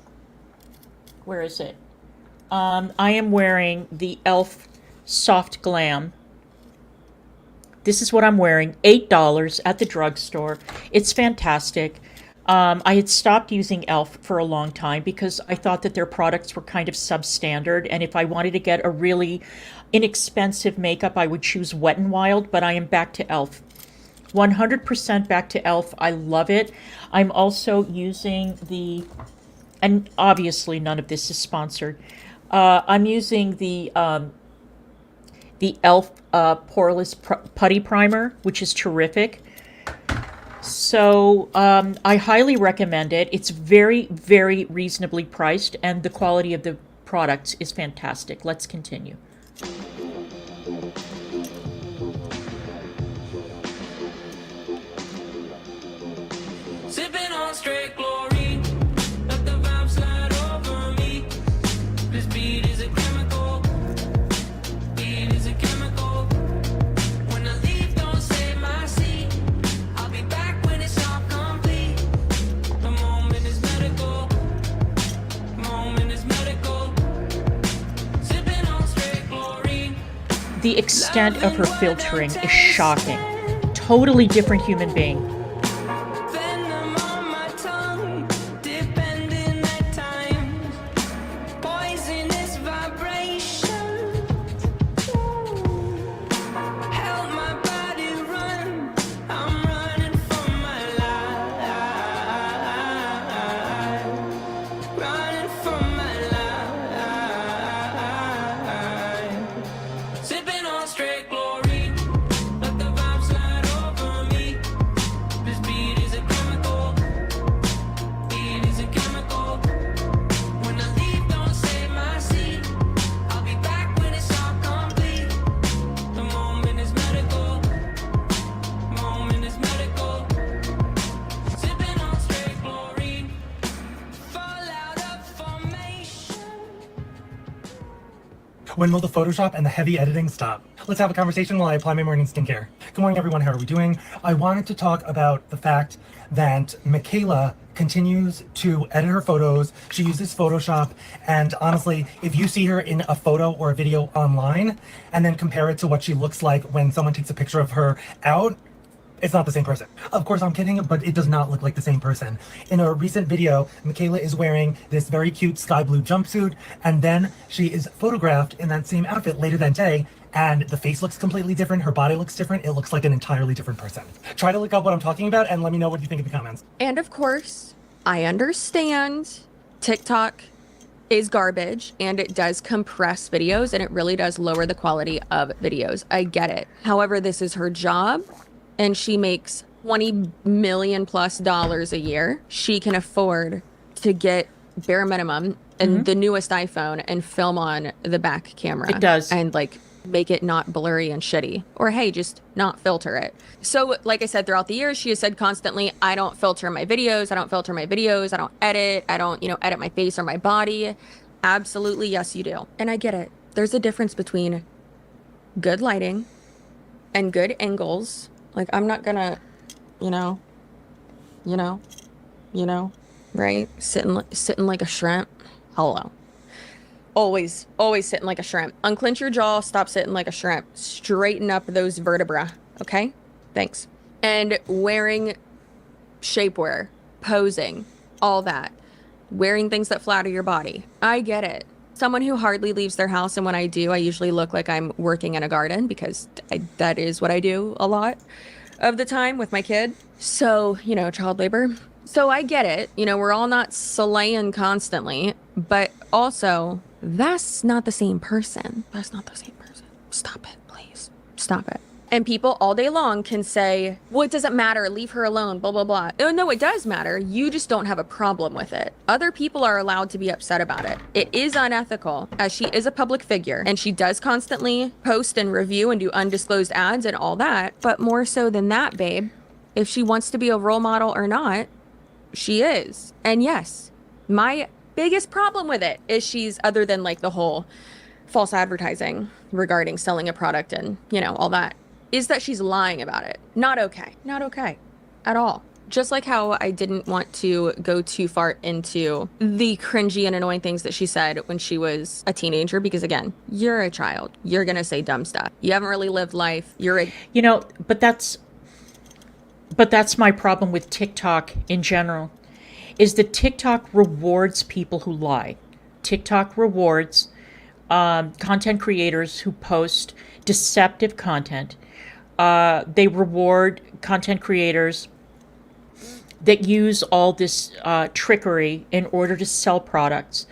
where is it? I am wearing the e.l.f. Soft Glam. This is what I'm wearing. $8 at the drugstore. It's fantastic. I had stopped using e.l.f. for a long time because I thought that their products were kind of substandard. And if I wanted to get a really inexpensive makeup, I would choose Wet n Wild. But I am back to e.l.f. 100% back to e.l.f. I love it. I'm also using the, and obviously none of this is sponsored. I'm using the e.l.f. Poreless Putty Primer, which is terrific. So I highly recommend it. It's very, very reasonably priced, and the quality of the products is fantastic. Let's continue. Sipping on straight glory, let the vibe slide over me. This beat is a chemical, beat is a chemical. When I leave, don't save my seat. I'll be back when it's all complete. The moment is medical, moment is medical. Sipping on straight glory. The extent of her filtering is shocking. Totally different human being. Venom on my tongue, depending at times. Poisonous vibration. Help my body run. I'm running for my life. Running for my life. Sipping on straight glory. Let the vibe slide over me. This beat is a chemical. Beat is a chemical. When I leave, don't save my seat. I'll be back when it's all complete. The moment is medical. Moment is medical. Sipping on straight glory. Fall out of formation. When will the Photoshop and the heavy editing stop? Let's have a conversation while I apply my morning skincare. Good morning, everyone. How are we doing? I wanted to talk about the fact that Mikayla continues to edit her photos. She uses Photoshop. And honestly, if you see her in a photo or a video online and then compare it to what she looks like when someone takes a picture of her out, it's not the same person. Of course, I'm kidding, but it does not look like the same person. In a recent video, Mikayla is wearing this very cute sky blue jumpsuit, and then she is photographed in that same outfit later that day, and the face looks completely different, her body looks different, it looks like an entirely different person. Try to look up what I'm talking about and let me know what you think in the comments. And of course, I understand TikTok is garbage and it does compress videos and it really does lower the quality of videos. I get it. However, this is her job and she makes $20 million plus a year, she can afford to get bare minimum and the newest iPhone and film on the back camera. It does. And like make it not blurry and shitty. Or hey, just not filter it. So like I said, throughout the years, she has said constantly, I don't filter my videos. I don't filter my videos. I don't edit. I don't, edit my face or my body. Absolutely, yes, you do. And I get it. There's a difference between good lighting and good angles. Like I'm not gonna, right? Sitting like a shrimp. Hello. Always sitting like a shrimp. Unclench your jaw, stop sitting like a shrimp. Straighten up those vertebrae, okay? Thanks. And wearing shapewear, posing, all that. Wearing things that flatter your body. I get it. Someone who hardly leaves their house, and when I do, I usually look like I'm working in a garden because that is what I do a lot of the time with my kid. So, child labor. So I get it. We're all not slaying constantly, but also that's not the same person. That's not the same person. Stop it, please. Stop it. And people all day long can say, well, it doesn't matter. Leave her alone, blah, blah, blah. Oh, no, it does matter. You just don't have a problem with it. Other people are allowed to be upset about it. It is unethical as she is a public figure and she does constantly post and review and do undisclosed ads and all that. But more so than that, babe, if she wants to be a role model or not, she is. And yes, my biggest problem with it is she's, other than like the whole false advertising regarding selling a product and, all that, is that she's lying about it. Not okay. Not okay at all. Just like how I didn't want to go too far into the cringy and annoying things that she said when she was a teenager, because again, you're a child. You're going to say dumb stuff. You haven't really lived life. But that's my problem with TikTok in general, is that TikTok rewards people who lie. TikTok rewards content creators who post deceptive content. They reward content creators that use all this trickery in order to sell products.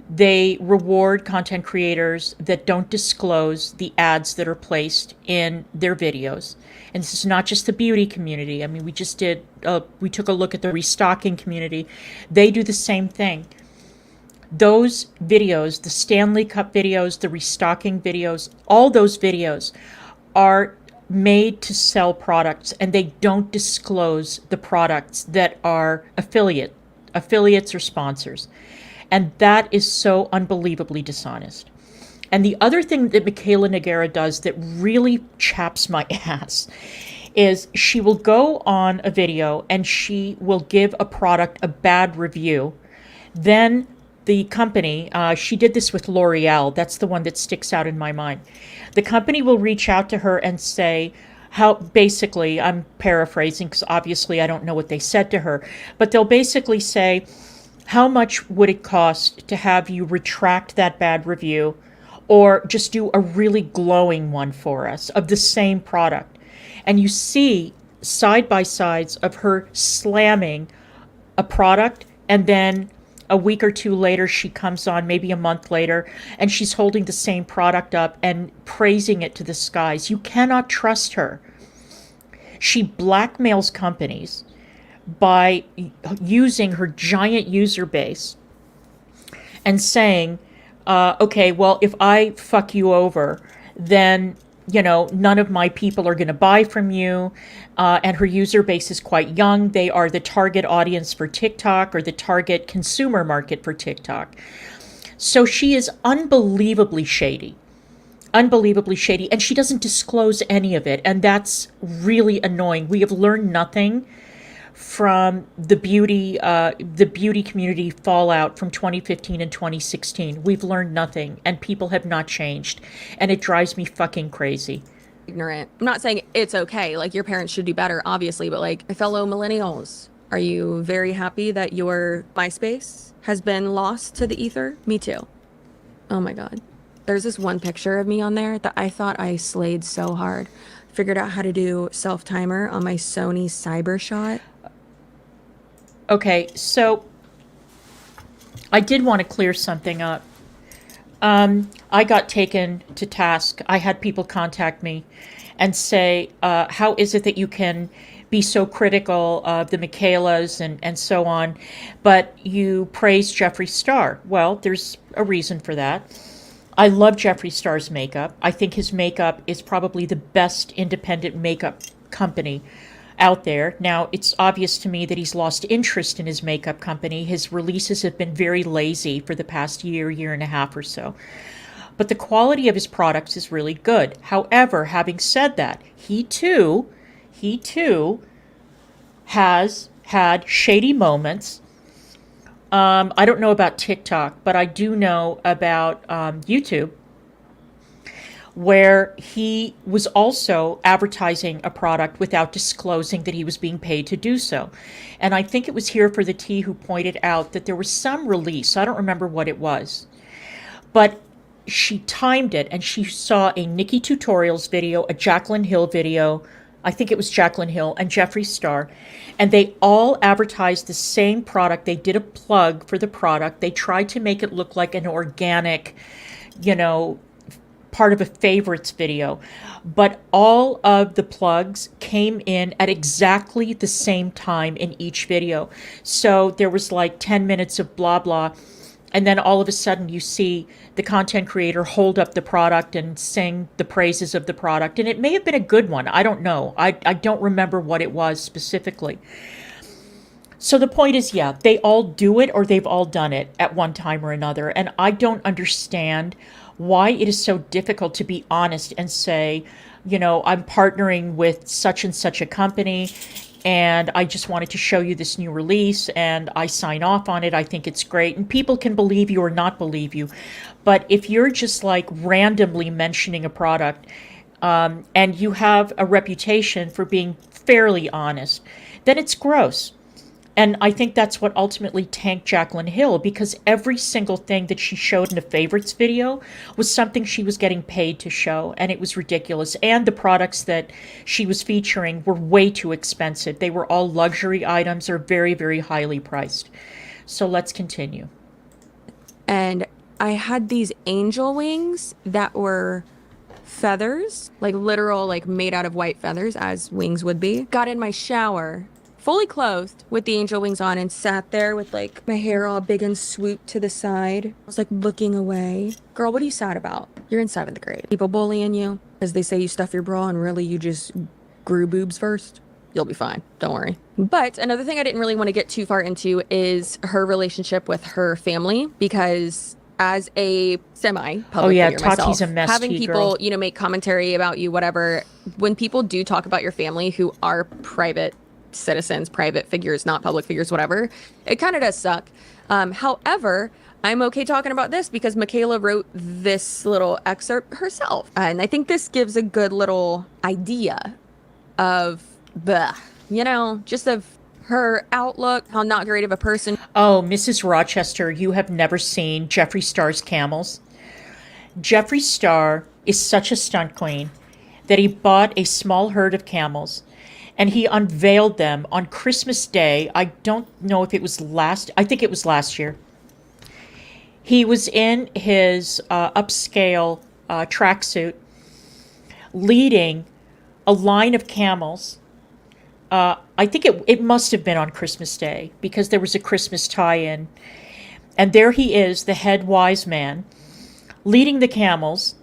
They reward content creators that don't disclose the ads that are placed in their videos. And this is not just the beauty community. I mean, we took a look at the restocking community. They do the same thing. Those videos, the Stanley Cup videos, the restocking videos, all those videos are made to sell products, and they don't disclose the products that are affiliates or sponsors. And that is so unbelievably dishonest. And the other thing that Mikayla Nogueira does that really chaps my ass is she will go on a video and she will give a product a bad review. Then the company, she did this with L'Oreal, that's the one that sticks out in my mind. The company will reach out to her and say, basically, I'm paraphrasing because obviously I don't know what they said to her, but they'll basically say, how much would it cost to have you retract that bad review or just do a really glowing one for us of the same product? And you see side by sides of her slamming a product, and then a week or two later she comes on, maybe a month later, and she's holding the same product up and praising it to the skies. You cannot trust her. She blackmails companies by using her giant user base and saying, okay, well, if I fuck you over, then, none of my people are going to buy from you. And her user base is quite young. They are the target audience for TikTok, or the target consumer market for TikTok. So she is unbelievably shady. And she doesn't disclose any of it. And that's really annoying. We have learned nothing from the beauty community fallout from 2015 and 2016. We've learned nothing, and people have not changed, and it drives me fucking crazy. Ignorant. I'm not saying it's okay. Like, your parents should do better, obviously, but like, fellow millennials, are you very happy that your MySpace has been lost to the ether? Me too. Oh my God. There's this one picture of me on there that I thought I slayed so hard. Figured out how to do self-timer on my Sony CyberShot. Okay, so I did want to clear something up. I got taken to task. I had people contact me and say, how is it that you can be so critical of the Mikaylas and so on, but you praise Jeffree Star. Well, there's a reason for that. I love Jeffree Star's makeup. I think his makeup is probably the best independent makeup company out there. Now, it's obvious to me that he's lost interest in his makeup company. His releases have been very lazy for the past year and a half or so. But the quality of his products is really good. However, having said that, he too has had shady moments. I don't know about TikTok, but I do know about YouTube, where he was also advertising a product without disclosing that he was being paid to do so. And I think it was Here for the Tea who pointed out that there was some release, I don't remember what it was, but she timed it and she saw a Nikki Tutorials video, a Jaclyn Hill video, I think it was Jaclyn Hill and Jeffree Star, and they all advertised the same product. They did a plug for the product. They tried to make it look like an organic, part of a favorites video, but all of the plugs came in at exactly the same time in each video. So there was like 10 minutes of blah blah, and then all of a sudden you see the content creator hold up the product and sing the praises of the product, and it may have been a good one. I don't know. I don't remember what it was specifically. So the point is, yeah, they all do it, or they've all done it at one time or another, and I don't understand why it is so difficult to be honest and say, I'm partnering with such and such a company, and I just wanted to show you this new release, and I sign off on it. I think it's great, and people can believe you or not believe you. But if you're just like randomly mentioning a product, and you have a reputation for being fairly honest, then it's gross. And I think that's what ultimately tanked Jaclyn Hill, because every single thing that she showed in a favorites video was something she was getting paid to show, and it was ridiculous. And the products that she was featuring were way too expensive. They were all luxury items or very, very highly priced. So let's continue. And I had these angel wings that were feathers, like literal, like made out of white feathers, as wings would be. Got in my shower fully clothed with the angel wings on and sat there with like my hair all big and swooped to the side. I was like looking away. Girl, what are you sad about? You're in 7th grade. People bullying you as they say you stuff your bra and really you just grew boobs first. You'll be fine. Don't worry. But another thing I didn't really want to get too far into is her relationship with her family, because as a semi-public figure myself, a mess having tea, people, girl. make commentary about you, whatever, when people do talk about your family who are private citizens, private figures, not public figures, whatever, it kind of does suck. However, I'm okay talking about this because Mikayla wrote this little excerpt herself. And I think this gives a good little idea of just of her outlook, how not great of a person. Oh, Mrs. Rochester, you have never seen Jeffree Star's camels. Jeffree Star is such a stunt queen that he bought a small herd of camels and he unveiled them on Christmas Day. I don't know if it was I think it was last year. He was in his upscale tracksuit leading a line of camels. I think it must have been on Christmas Day because there was a Christmas tie-in. And there he is, the head wise man, leading the camels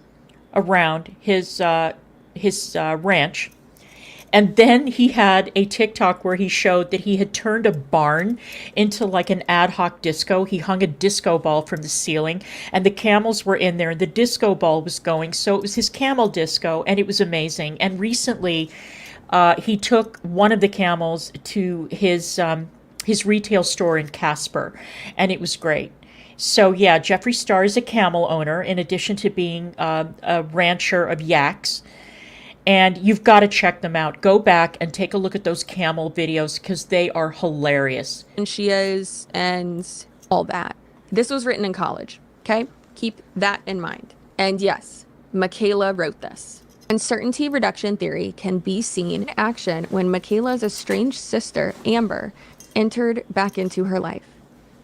around his ranch. And then he had a TikTok where he showed that he had turned a barn into like an ad hoc disco. He hung a disco ball from the ceiling and the camels were in there and the disco ball was going. So it was his camel disco and it was amazing. And recently he took one of the camels to his retail store in Casper and it was great. So yeah, Jeffree Star is a camel owner in addition to being a rancher of yaks. And you've got to check them out. Go back and take a look at those camel videos because they are hilarious. And she is, and all that. This was written in college, okay? Keep that in mind. And yes, Mikayla wrote this. Uncertainty reduction theory can be seen in action when Mikayla's estranged sister, Amber, entered back into her life.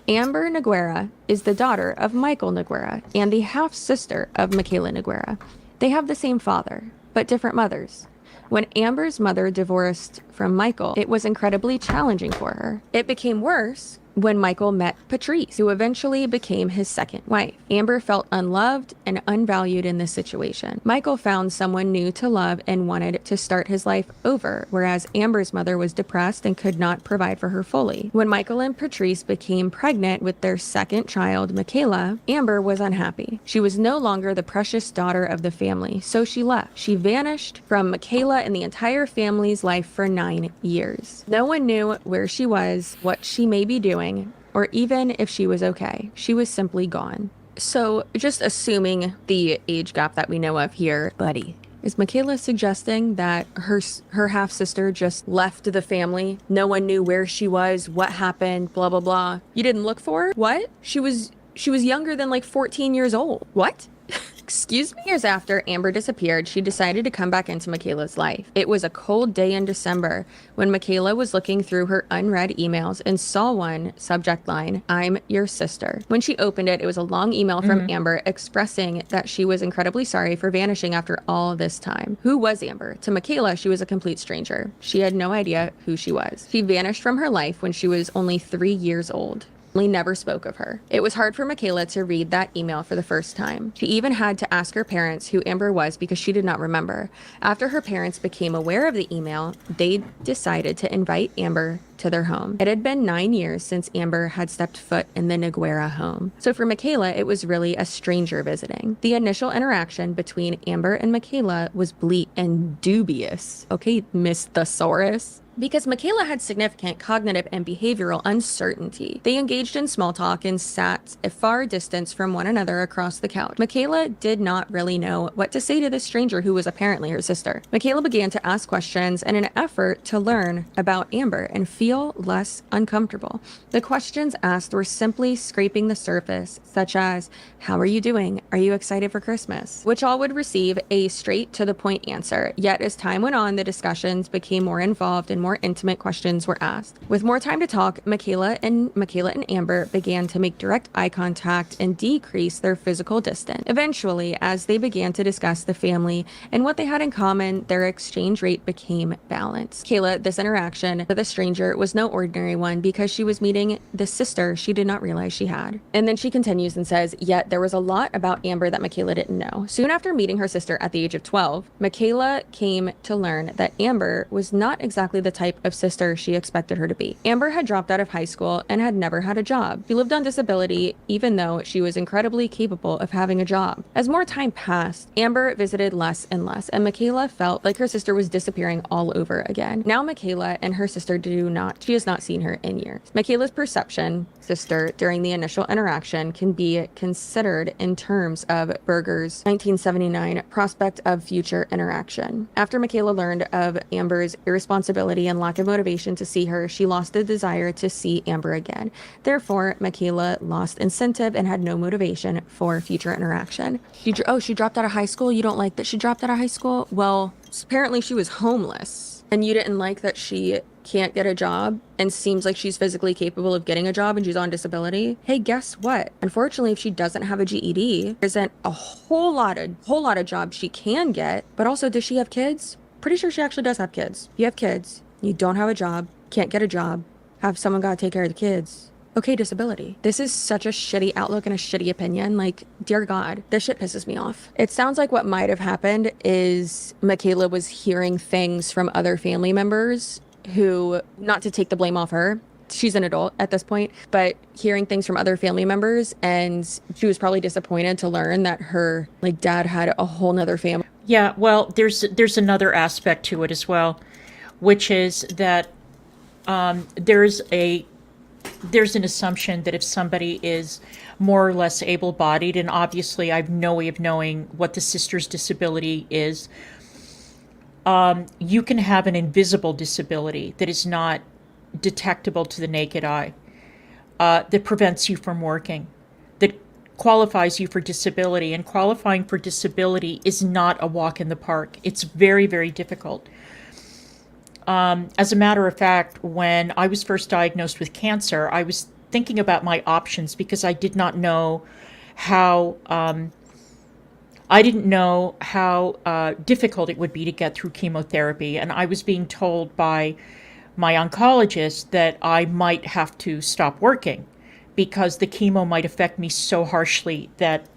Amber Noguera is the daughter of Michael Noguera and the half-sister of Mikayla Noguera. They have the same father, but different mothers. When Amber's mother divorced from Michael, it was incredibly challenging for her. It became worse when Michael met Patrice, who eventually became his second wife. Amber felt unloved and unvalued in this situation. Michael found someone new to love and wanted to start his life over, whereas Amber's mother was depressed and could not provide for her fully. When Michael and Patrice became pregnant with their second child, Mikayla, Amber was unhappy. She was no longer the precious daughter of the family, so she left. She vanished from Mikayla and the entire family's life for 9 years. No one knew where she was, what she may be doing, or even if she was okay. She was simply gone. So, just assuming the age gap that we know of here, buddy, is Mikayla suggesting that her half-sister just left the family? No one knew where she was, what happened, blah, blah, blah. You didn't look for her? What? She was younger than like 14 years old. What? Excuse me? Years after Amber disappeared, she decided to come back into Mikayla's life. It was a cold day in December when Mikayla was looking through her unread emails and saw one subject line, "I'm your sister." When she opened it, it was a long email from Amber expressing that she was incredibly sorry for vanishing after all this time. Who was Amber? To Mikayla, she was a complete stranger. She had no idea who she was. She vanished from her life when she was only 3 years old. Never spoke of her. It was hard for Mikayla to read that email for the first time. She even had to ask her parents who Amber was because she did not remember. After her parents became aware of the email, they decided to invite Amber to their home. It had been 9 years since Amber had stepped foot in the Neguera home. So for Mikayla, it was really a stranger visiting. The initial interaction between Amber and Mikayla was bleak and dubious. Okay, Miss Thesaurus. Because Mikayla had significant cognitive and behavioral uncertainty. They engaged in small talk and sat a far distance from one another across the couch. Mikayla did not really know what to say to this stranger who was apparently her sister. Mikayla began to ask questions in an effort to learn about Amber and feel less uncomfortable. The questions asked were simply scraping the surface, such as, "How are you doing? Are you excited for Christmas?" Which all would receive a straight to the point answer. Yet as time went on, the discussions became more involved and more intimate questions were asked. With more time to talk, Mikayla and Amber began to make direct eye contact and decrease their physical distance. Eventually, as they began to discuss the family and what they had in common, their exchange rate became balanced. Mikayla, this interaction with a stranger was no ordinary one because she was meeting the sister she did not realize she had. And then she continues and says, yet there was a lot about Amber that Mikayla didn't know. Soon after meeting her sister at the age of 12, Mikayla came to learn that Amber was not exactly the type of sister she expected her to be. Amber had dropped out of high school and had never had a job. She lived on disability even though she was incredibly capable of having a job. As more time passed, Amber visited less and less, and Mikayla felt like her sister was disappearing all over again. Now Mikayla and her sister she has not seen her in years. Mikayla's perception, sister, during the initial interaction can be considered in terms of Berger's 1979 prospect of future interaction. After Mikayla learned of Amber's irresponsibility and lack of motivation to see her, she lost the desire to see Amber again. Therefore, Mikayla lost incentive and had no motivation for future interaction. She dropped out of high school? You don't like that she dropped out of high school? Well, apparently she was homeless. And you didn't like that she can't get a job and seems like she's physically capable of getting a job and she's on disability. Hey, guess what? Unfortunately, if she doesn't have a GED, there isn't a whole lot of jobs she can get. But also, does she have kids? Pretty sure she actually does have kids. You have kids, you don't have a job, can't get a job, have someone gotta take care of the kids. Okay, disability. This is such a shitty outlook and a shitty opinion. Like, dear God, this shit pisses me off. It sounds like what might have happened is Mikayla was hearing things from other family members who, not to take the blame off her, she's an adult at this point, but hearing things from other family members, and she was probably disappointed to learn that her dad had a whole nother family. Yeah, well, there's another aspect to it as well, which is that there's an assumption that if somebody is more or less able-bodied, and obviously I have no way of knowing what the sister's disability is, you can have an invisible disability that is not detectable to the naked eye, that prevents you from working, that qualifies you for disability. And qualifying for disability is not a walk in the park. It's very, very difficult. As a matter of fact, when I was first diagnosed with cancer, I was thinking about my options because I did not know how I didn't know how difficult it would be to get through chemotherapy, and I was being told by my oncologist that I might have to stop working because the chemo might affect me so harshly that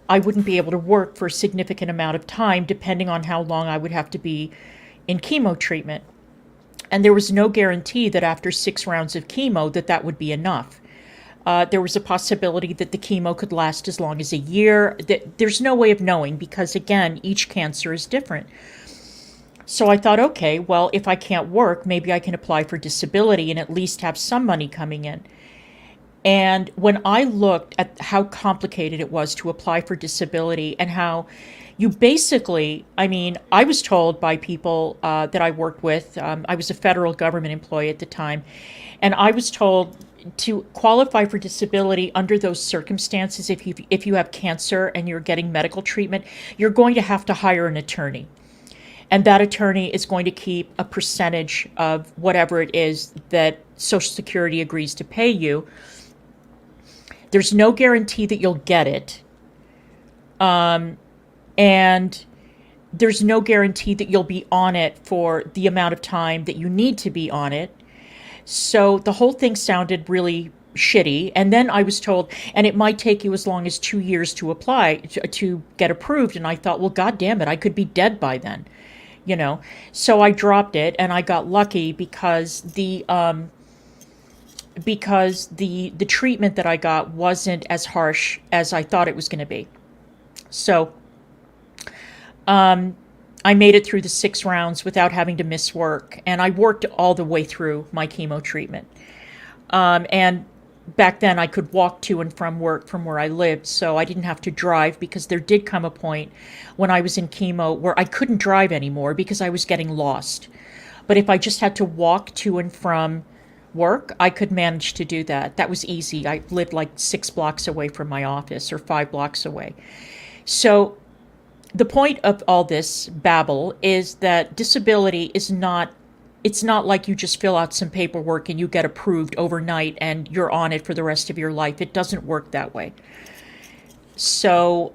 I wouldn't be able to work for a significant amount of time, depending on how long I would have to be in chemo treatment. And there was no guarantee that after 6 rounds of chemo that would be enough. There was a possibility that the chemo could last as long as a year. There's no way of knowing because, again, each cancer is different. So I thought, okay, well, if I can't work, maybe I can apply for disability and at least have some money coming in. And when I looked at how complicated it was to apply for disability and how you basically, I mean, I was told by people that I worked with, I was a federal government employee at the time, and I was told to qualify for disability under those circumstances, if you have cancer and you're getting medical treatment, you're going to have to hire an attorney. And that attorney is going to keep a percentage of whatever it is that Social Security agrees to pay you. There's no guarantee that you'll get it. And there's no guarantee that you'll be on it for the amount of time that you need to be on it. So the whole thing sounded really shitty. And then I was told, and it might take you as long as 2 years to apply to get approved. And I thought, well, God damn it, I could be dead by then, you know? So I dropped it, and I got lucky because the treatment that I got wasn't as harsh as I thought it was going to be. So I made it through the 6 rounds without having to miss work, and I worked all the way through my chemo treatment. And back then I could walk to and from work from where I lived, so I didn't have to drive, because there did come a point when I was in chemo where I couldn't drive anymore because I was getting lost. But if I just had to walk to and from work, I could manage to do that. That was easy. I lived like 6 blocks away from my office, or 5 blocks away. So the point of all this babble is that disability is not, it's not like you just fill out some paperwork and you get approved overnight and you're on it for the rest of your life. It doesn't work that way. So,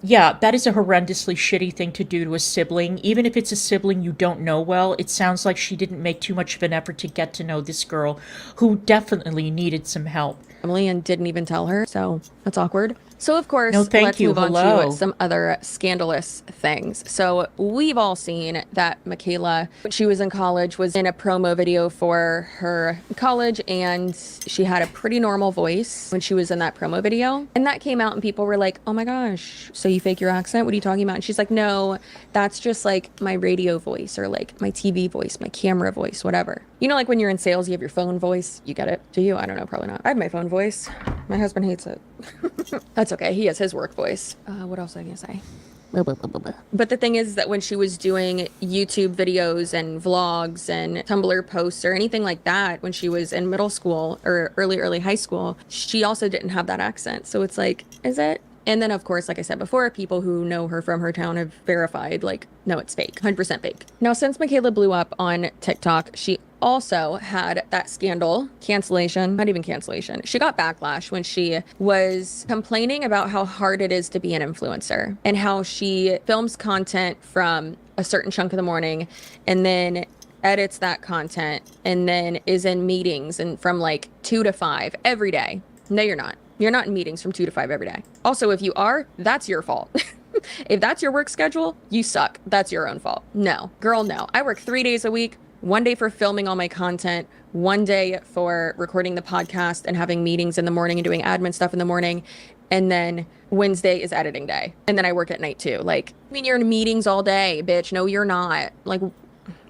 yeah, that is a horrendously shitty thing to do to a sibling. Even if it's a sibling you don't know well, it sounds like she didn't make too much of an effort to get to know this girl who definitely needed some help. Emily and didn't even tell her, so that's awkward. So of course, No, thank let's you. move on Hello. to some other scandalous things. So we've all seen that Mikayla, when she was in college, was in a promo video for her college, and she had a pretty normal voice when she was in that promo video. And that came out and people were like, oh my gosh, so you fake your accent? What are you talking about? And she's like, no, that's just like my radio voice, or like my TV voice, my camera voice, whatever. You know, like when you're in sales, you have your phone voice. You get it? Do you? I don't know, probably not. I have my phone voice. My husband hates it. That's okay. He has his work voice. What else was I gonna say? But the thing is that when she was doing YouTube videos and vlogs and Tumblr posts or anything like that, when she was in middle school or early high school, she also didn't have that accent. So it's like, is it? And then, of course, like I said before, people who know her from her town have verified, like, no, it's fake, 100% fake. Now, since Mikayla blew up on TikTok, she also had that scandal, cancellation, not even cancellation. She got backlash when she was complaining about how hard it is to be an influencer and how she films content from a certain chunk of the morning and then edits that content and then is in meetings and from like 2 to 5 every day. No, you're not. You're not in meetings from 2 to 5 every day. Also, if you are, that's your fault. If that's your work schedule, you suck. That's your own fault. No, girl, no. I work 3 days a week, 1 day for filming all my content, 1 day for recording the podcast and having meetings in the morning and doing admin stuff in the morning. And then Wednesday is editing day. And then I work at night too. Like, I mean, you're in meetings all day, bitch. No, you're not. Like,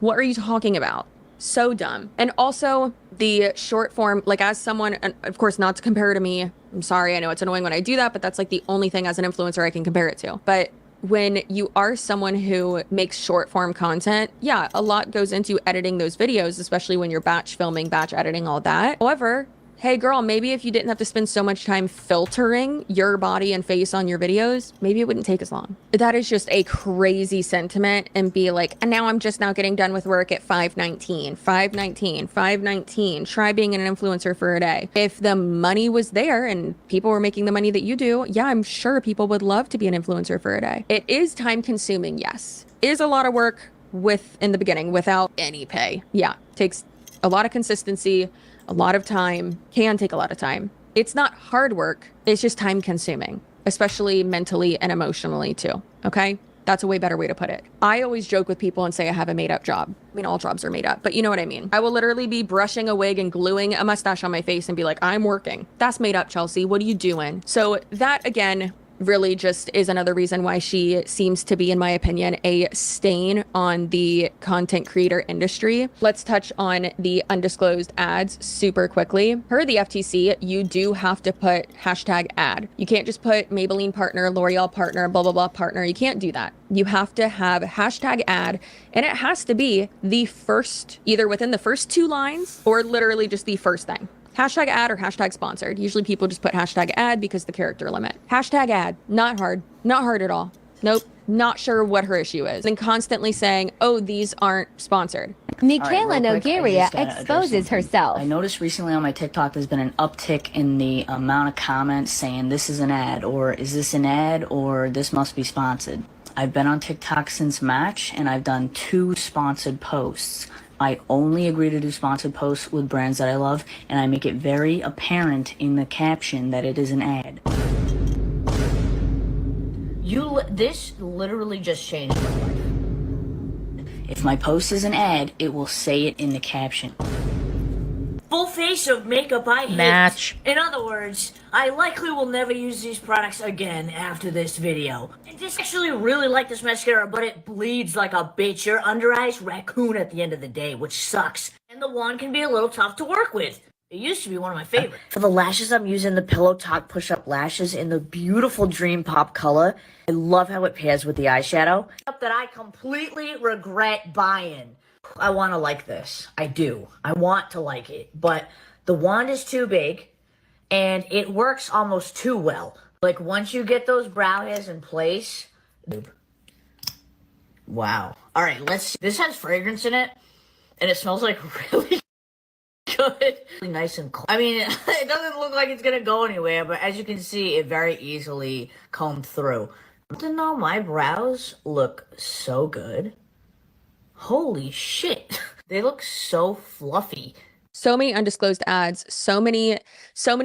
what are you talking about? So dumb. And also the short form, like as someone, and of course not to compare to me, I'm sorry, I know it's annoying when I do that, but that's like the only thing as an influencer I can compare it to. But when you are someone who makes short form content, yeah, a lot goes into editing those videos, especially when you're batch filming, batch editing, all that. However, hey girl, maybe if you didn't have to spend so much time filtering your body and face on your videos, maybe it wouldn't take as long. That is just a crazy sentiment, and be like, and now I'm just now getting done with work at 5:19, 5:19, 5:19. Try being an influencer for a day. If the money was there and people were making the money that you do, yeah, I'm sure people would love to be an influencer for a day. It is time consuming, yes. It is a lot of work in the beginning without any pay. Yeah, takes a lot of consistency, a lot of time, can take a lot of time. It's not hard work, it's just time consuming, especially mentally and emotionally too, okay? That's a way better way to put it. I always joke with people and say I have a made up job. I mean, all jobs are made up, but you know what I mean. I will literally be brushing a wig and gluing a mustache on my face and be like, I'm working. That's made up, Chelsea. What are you doing? So that, again, really just is another reason why she seems to be, in my opinion, a stain on the content creator industry. Let's touch on the undisclosed ads super quickly. Per the FTC, you do have to put hashtag ad. You can't just put Maybelline partner, L'Oreal partner, blah, blah, blah partner. You can't do that. You have to have hashtag ad, and it has to be the first, either within the first 2 lines or literally just the first thing. Hashtag ad or hashtag sponsored. Usually people just put hashtag ad because the character limit. Hashtag ad, not hard at all. Nope, not sure what her issue is. And constantly saying, oh, these aren't sponsored. Mikayla Nogueira exposes herself. I noticed recently on my TikTok there's been an uptick in the amount of comments saying this is an ad, or is this an ad, or this must be sponsored. I've been on TikTok since March, and I've done 2 sponsored posts. I only agree to do sponsored posts with brands that I love, and I make it very apparent in the caption that it is an ad. This literally just changed my life. If my post is an ad, it will say it in the caption. Full face of makeup I hate. Match. In other words, I likely will never use these products again after this video. I just actually really like this mascara, but it bleeds like a bitch. Your under eyes raccoon at the end of the day, which sucks. And the wand can be a little tough to work with. It used to be one of my favorites. For the lashes, I'm using the Pillow Talk Push-Up Lashes in the beautiful Dream Pop color. I love how it pairs with the eyeshadow. That I completely regret buying. I want to like this. I do. I want to like it. But the wand is too big, and it works almost too well. Like, once you get those brow hairs in place... Wow. All right, let's see. This has fragrance in it, and it smells like really good. Really nice and cool. I mean, it doesn't look like it's going to go anywhere, but as you can see, it very easily combed through. To know, my brows look so good. Holy shit. They look so fluffy. So many undisclosed ads, so many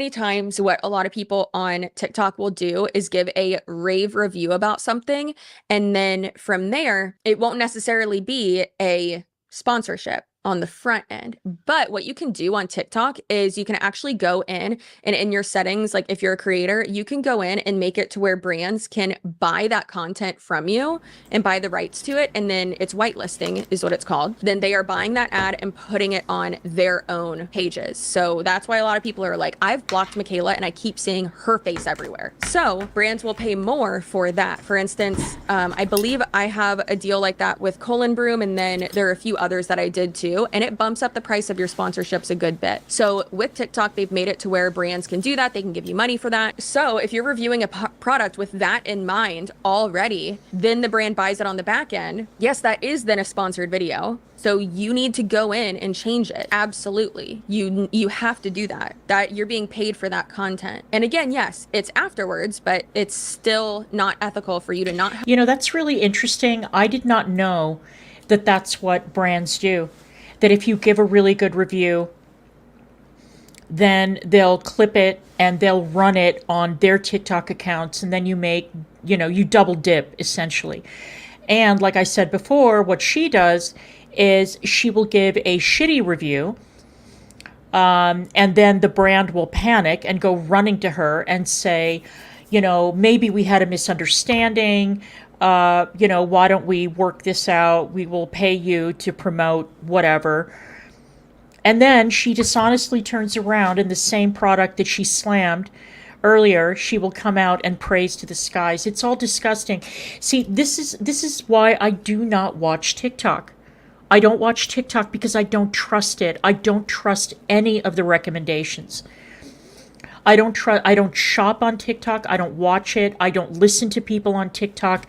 times what a lot of people on TikTok will do is give a rave review about something, and then from there, it won't necessarily be a sponsorship on the front end. But what you can do on TikTok is you can actually go in, and in your settings, like if you're a creator, you can go in and make it to where brands can buy that content from you and buy the rights to it. And then it's whitelisting is what it's called. Then they are buying that ad and putting it on their own pages. So that's why a lot of people are like, I've blocked Mikayla and I keep seeing her face everywhere. So brands will pay more for that. For instance, I believe I have a deal like that with Colin Broom, and then there are a few others that I did too. And it bumps up the price of your sponsorships a good bit. So with TikTok, they've made it to where brands can do that. They can give you money for that. So if you're reviewing a product with that in mind already, then the brand buys it on the back end. Yes, that is then a sponsored video. So you need to go in and change it. Absolutely. You have to do that. That you're being paid for that content. And again, yes, it's afterwards, but it's still not ethical for you to not. You know, that's really interesting. I did not know that that's what brands do. That if you give a really good review, then they'll clip it and they'll run it on their TikTok accounts, and then you make, you double dip essentially. And like I said before, what she does is she will give a shitty review, and then the brand will panic and go running to her and say, maybe we had a misunderstanding. Why don't we work this out? We will pay you to promote whatever. And then she dishonestly turns around, and the same product that she slammed earlier, she will come out and praise to the skies. It's all disgusting. See, this is why I do not watch TikTok. I don't watch TikTok because I don't trust it. I don't trust any of the recommendations. I don't shop on TikTok. I don't watch it. I don't listen to people on TikTok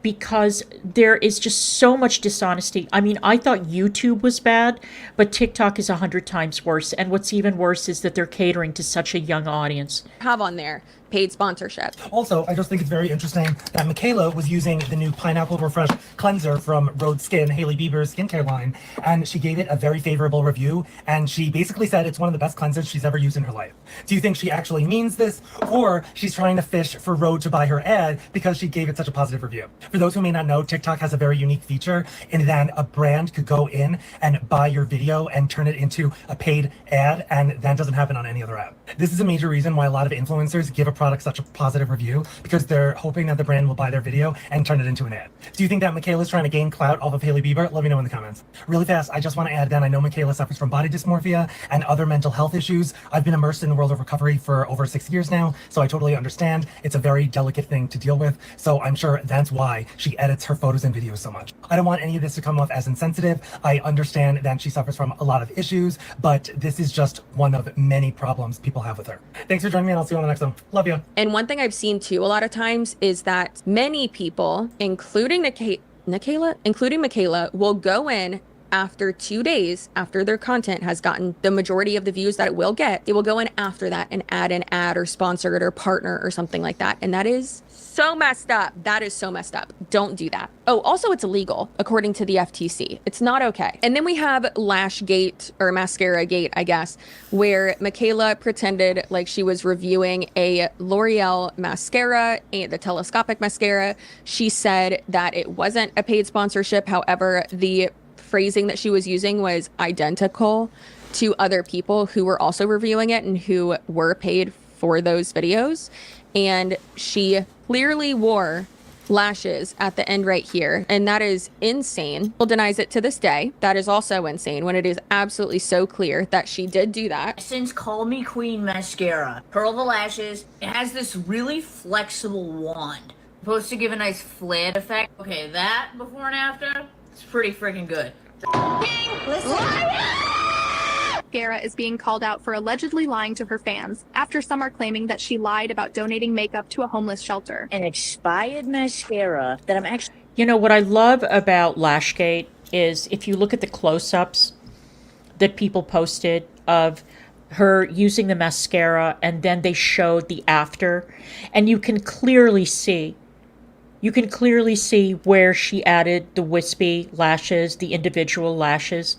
because there is just so much dishonesty. I mean, I thought YouTube was bad, but TikTok is 100 times worse. And what's even worse is that they're catering to such a young audience. Have on there paid sponsorship. Also, I just think it's very interesting that Mikayla was using the new Pineapple Refresh cleanser from Rhode Skin, Hailey Bieber's skincare line, and she gave it a very favorable review, and she basically said it's one of the best cleansers she's ever used in her life. Do you think she actually means this, or she's trying to fish for Rhode to buy her ad because she gave it such a positive review? For those who may not know, TikTok has a very unique feature in that a brand could go in and buy your video and turn it into a paid ad, and that doesn't happen on any other app. This is a major reason why a lot of influencers give a product such a positive review, because they're hoping that the brand will buy their video and turn it into an ad. Do you think that Mikayla's trying to gain clout off of Hailey Bieber? Let me know in the comments. Really fast, I just want to add that I know Mikayla suffers from body dysmorphia and other mental health issues. I've been immersed in the world of recovery for over 6 years now, so I totally understand. It's a very delicate thing to deal with, so I'm sure that's why she edits her photos and videos so much. I don't want any of this to come off as insensitive. I understand that she suffers from a lot of issues, but this is just one of many problems people have with her. Thanks for joining me, and I'll see you on the next one. Love you. And one thing I've seen too a lot of times is that many people, including Mikayla, will go in after 2 days after their content has gotten the majority of the views that it will get. They will go in after that and add an ad or sponsor it or partner or something like that. And that is so messed up. That is so messed up. Don't do that. Oh, also it's illegal according to the FTC. It's not okay. And then we have Lashgate or Mascara Gate, I guess, where Mikayla pretended like she was reviewing a L'Oreal mascara, the telescopic mascara. She said that it wasn't a paid sponsorship. However, the phrasing that she was using was identical to other people who were also reviewing it and who were paid for those videos. And she clearly wore lashes at the end right here, and that is insane. Well, denies it to this day. That is also insane when it is absolutely so clear that she did do that. Since Call Me Queen mascara, curl the lashes. It has this really flexible wand, supposed to give a nice flat effect. Okay, that before and after, it's pretty freaking good. Clara is being called out for allegedly lying to her fans after some are claiming that she lied about donating makeup to a homeless shelter. An expired mascara that I'm actually... You know, what I love about Lashgate is if you look at the close-ups that people posted of her using the mascara, and then they showed the after, and you can clearly see where she added the wispy lashes, the individual lashes.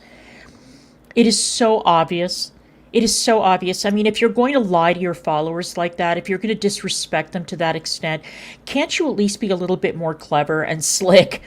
It is so obvious. It is so obvious. I mean, if you're going to lie to your followers like that, if you're going to disrespect them to that extent, can't you at least be a little bit more clever and slick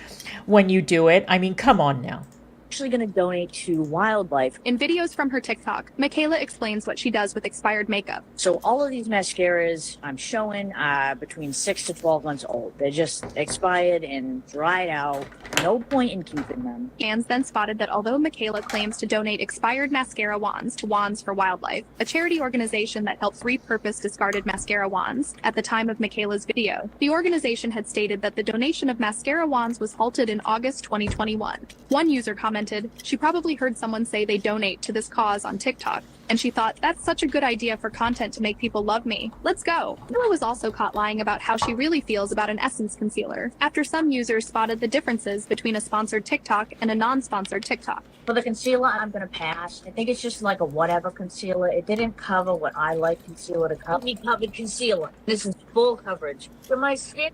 when you do it? I mean, come on now. Actually going to donate to wildlife. In videos from her TikTok, Mikayla explains what she does with expired makeup. So all of these mascaras I'm showing are between 6 to 12 months old. They're just expired and dried out. No point in keeping them. Fans then spotted that although Mikayla claims to donate expired mascara wands to Wands for Wildlife, a charity organization that helps repurpose discarded mascara wands, at the time of Mikayla's video, the organization had stated that the donation of mascara wands was halted in August 2021. One user commented, she probably heard someone say they donate to this cause on TikTok, and she thought, that's such a good idea for content to make people love me. Let's go. Mikayla was also caught lying about how she really feels about an Essence concealer, after some users spotted the differences between a sponsored TikTok and a non-sponsored TikTok. For the concealer, I'm going to pass. I think it's just like a whatever concealer. It didn't cover what I like concealer to cover. Me covered concealer. This is full coverage. For my skin,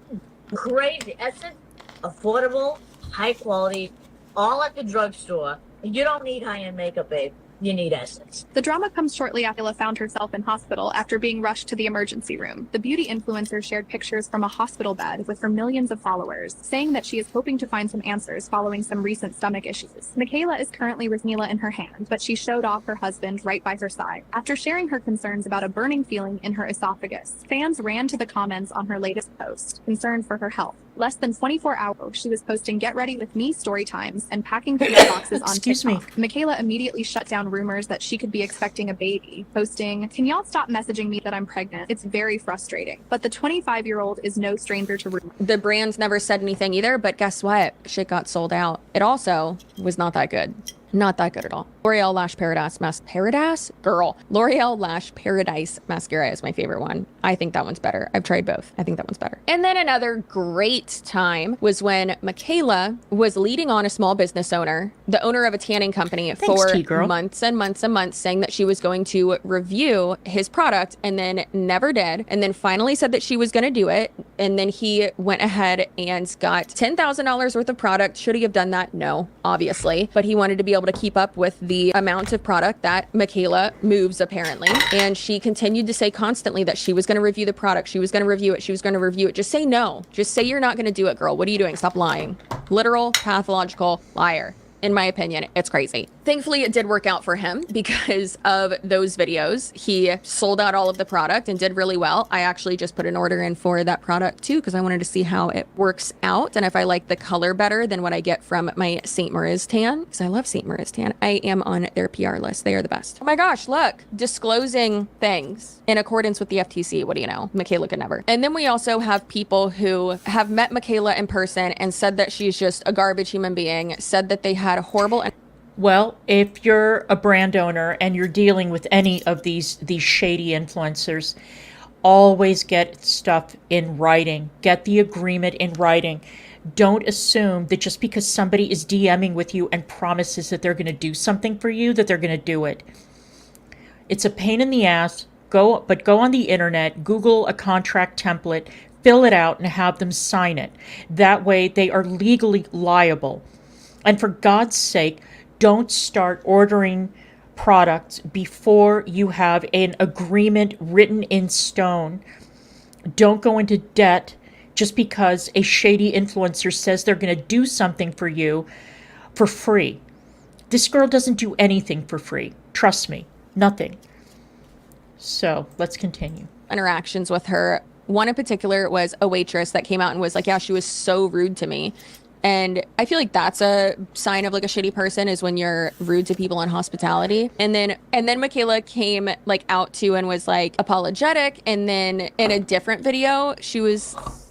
crazy. Essence, affordable, high quality, all at the drugstore. You don't need high-end makeup, babe. You need Essence. The drama comes shortly after Mikayla found herself in hospital after being rushed to the emergency room. The beauty influencer shared pictures from a hospital bed with her millions of followers, saying that she is hoping to find some answers following some recent stomach issues. Mikayla is currently with Mila in her hand, but she showed off her husband right by her side. After sharing her concerns about a burning feeling in her esophagus, fans ran to the comments on her latest post, concerned for her health. Less than 24 hours, she was posting "Get ready with me" story times and packing food boxes on TikTok. Mikayla immediately shut down rumors that she could be expecting a baby, posting, "Can y'all stop messaging me that I'm pregnant? It's very frustrating." But the 25-year-old is no stranger to rumors. The brands never said anything either, but guess what? Shit got sold out. It also was not that good. Not that good at all. L'Oreal Lash Paradise L'Oreal Lash Paradise Mascara is my favorite one. I think that one's better. I've tried both. I think that one's better. And then another great time was when Mikayla was leading on a small business owner, the owner of a tanning company, for months and months and months, saying that she was going to review his product and then never did. And then finally said that she was going to do it. And then he went ahead and got $10,000 worth of product. Should he have done that? No, obviously. But he wanted to be able to keep up with the amount of product that Mikayla moves, apparently. And she continued to say constantly that she was going to review the product. She was going to review it. She was going to review it. Just say no. Just say you're not going to do it, girl. What are you doing? Stop lying. Literal, pathological liar. In my opinion, it's crazy. Thankfully, it did work out for him because of those videos. He sold out all of the product and did really well. I actually just put an order in for that product too because I wanted to see how it works out and if I like the color better than what I get from my St. Maurice tan, because I love St. Maurice tan. I am on their PR list. They are the best. Oh my gosh, look, disclosing things in accordance with the FTC. What do you know? Mikayla could never. And then we also have people who have met Mikayla in person and said that she's just a garbage human being, said that they had horrible. Well, if you're a brand owner and you're dealing with any of these shady influencers, always get stuff in writing. Get the agreement in writing. Don't assume that just because somebody is DMing with you and promises that they're going to do something for you, that they're going to do it. It's a pain in the ass. Go on the internet, Google a contract template, fill it out, and have them sign it. That way they are legally liable. And for God's sake, don't start ordering products before you have an agreement written in stone. Don't go into debt just because a shady influencer says they're going to do something for you for free. This girl doesn't do anything for free. Trust me, nothing. So let's continue. Interactions with her. One in particular was a waitress that came out and was like, yeah, she was so rude to me. And I feel like that's a sign of like a shitty person, is when you're rude to people in hospitality. And then Mikayla came like out to and was like apologetic. And then in a different video, she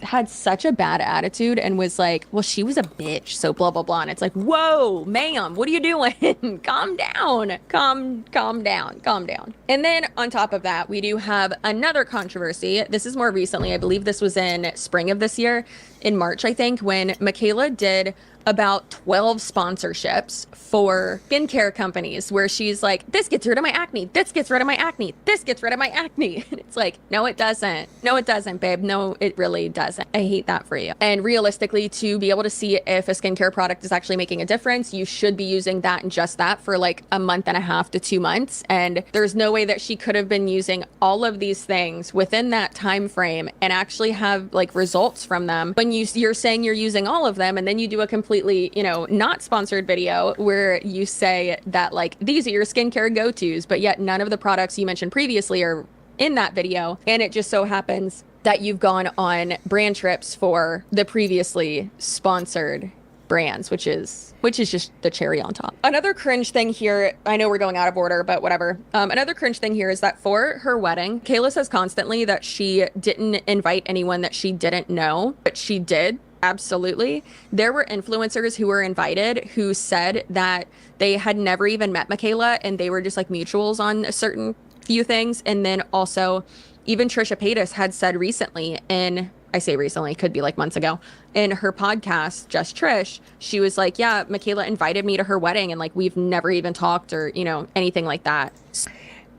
had such a bad attitude and was like, well, she was a bitch, so blah blah blah. And it's like, whoa, ma'am, what are you doing? Calm down. Calm down. And then on top of that, we do have another controversy. This is more recently. I believe this was in spring of this year, in March, I think, when Mikayla did about 12 sponsorships for skincare companies where she's like, this gets rid of my acne, this gets rid of my acne, this gets rid of my acne. And it's like, no, it doesn't. No, it doesn't, babe. No, it really doesn't. I hate that for you. And realistically, to be able to see if a skincare product is actually making a difference, you should be using that and just that for like a month and a half to 2 months. And there's no way that she could have been using all of these things within that time frame and actually have like results from them when you're saying you're using all of them, and then you do a completely, not sponsored video where you say that like these are your skincare go-tos, but yet none of the products you mentioned previously are in that video. And it just so happens that you've gone on brand trips for the previously sponsored brands, which is just the cherry on top. Another cringe thing here, I know we're going out of order, but whatever. Another cringe thing here is that for her wedding, Kayla says constantly that she didn't invite anyone that she didn't know, but she did. Absolutely. There were influencers who were invited who said that they had never even met Mikayla and they were just like mutuals on a certain few things. And then also even Trisha Paytas had said recently, I say recently, could be like months ago, in her podcast, Just Trish, she was like, yeah, Mikayla invited me to her wedding and like we've never even talked or, anything like that.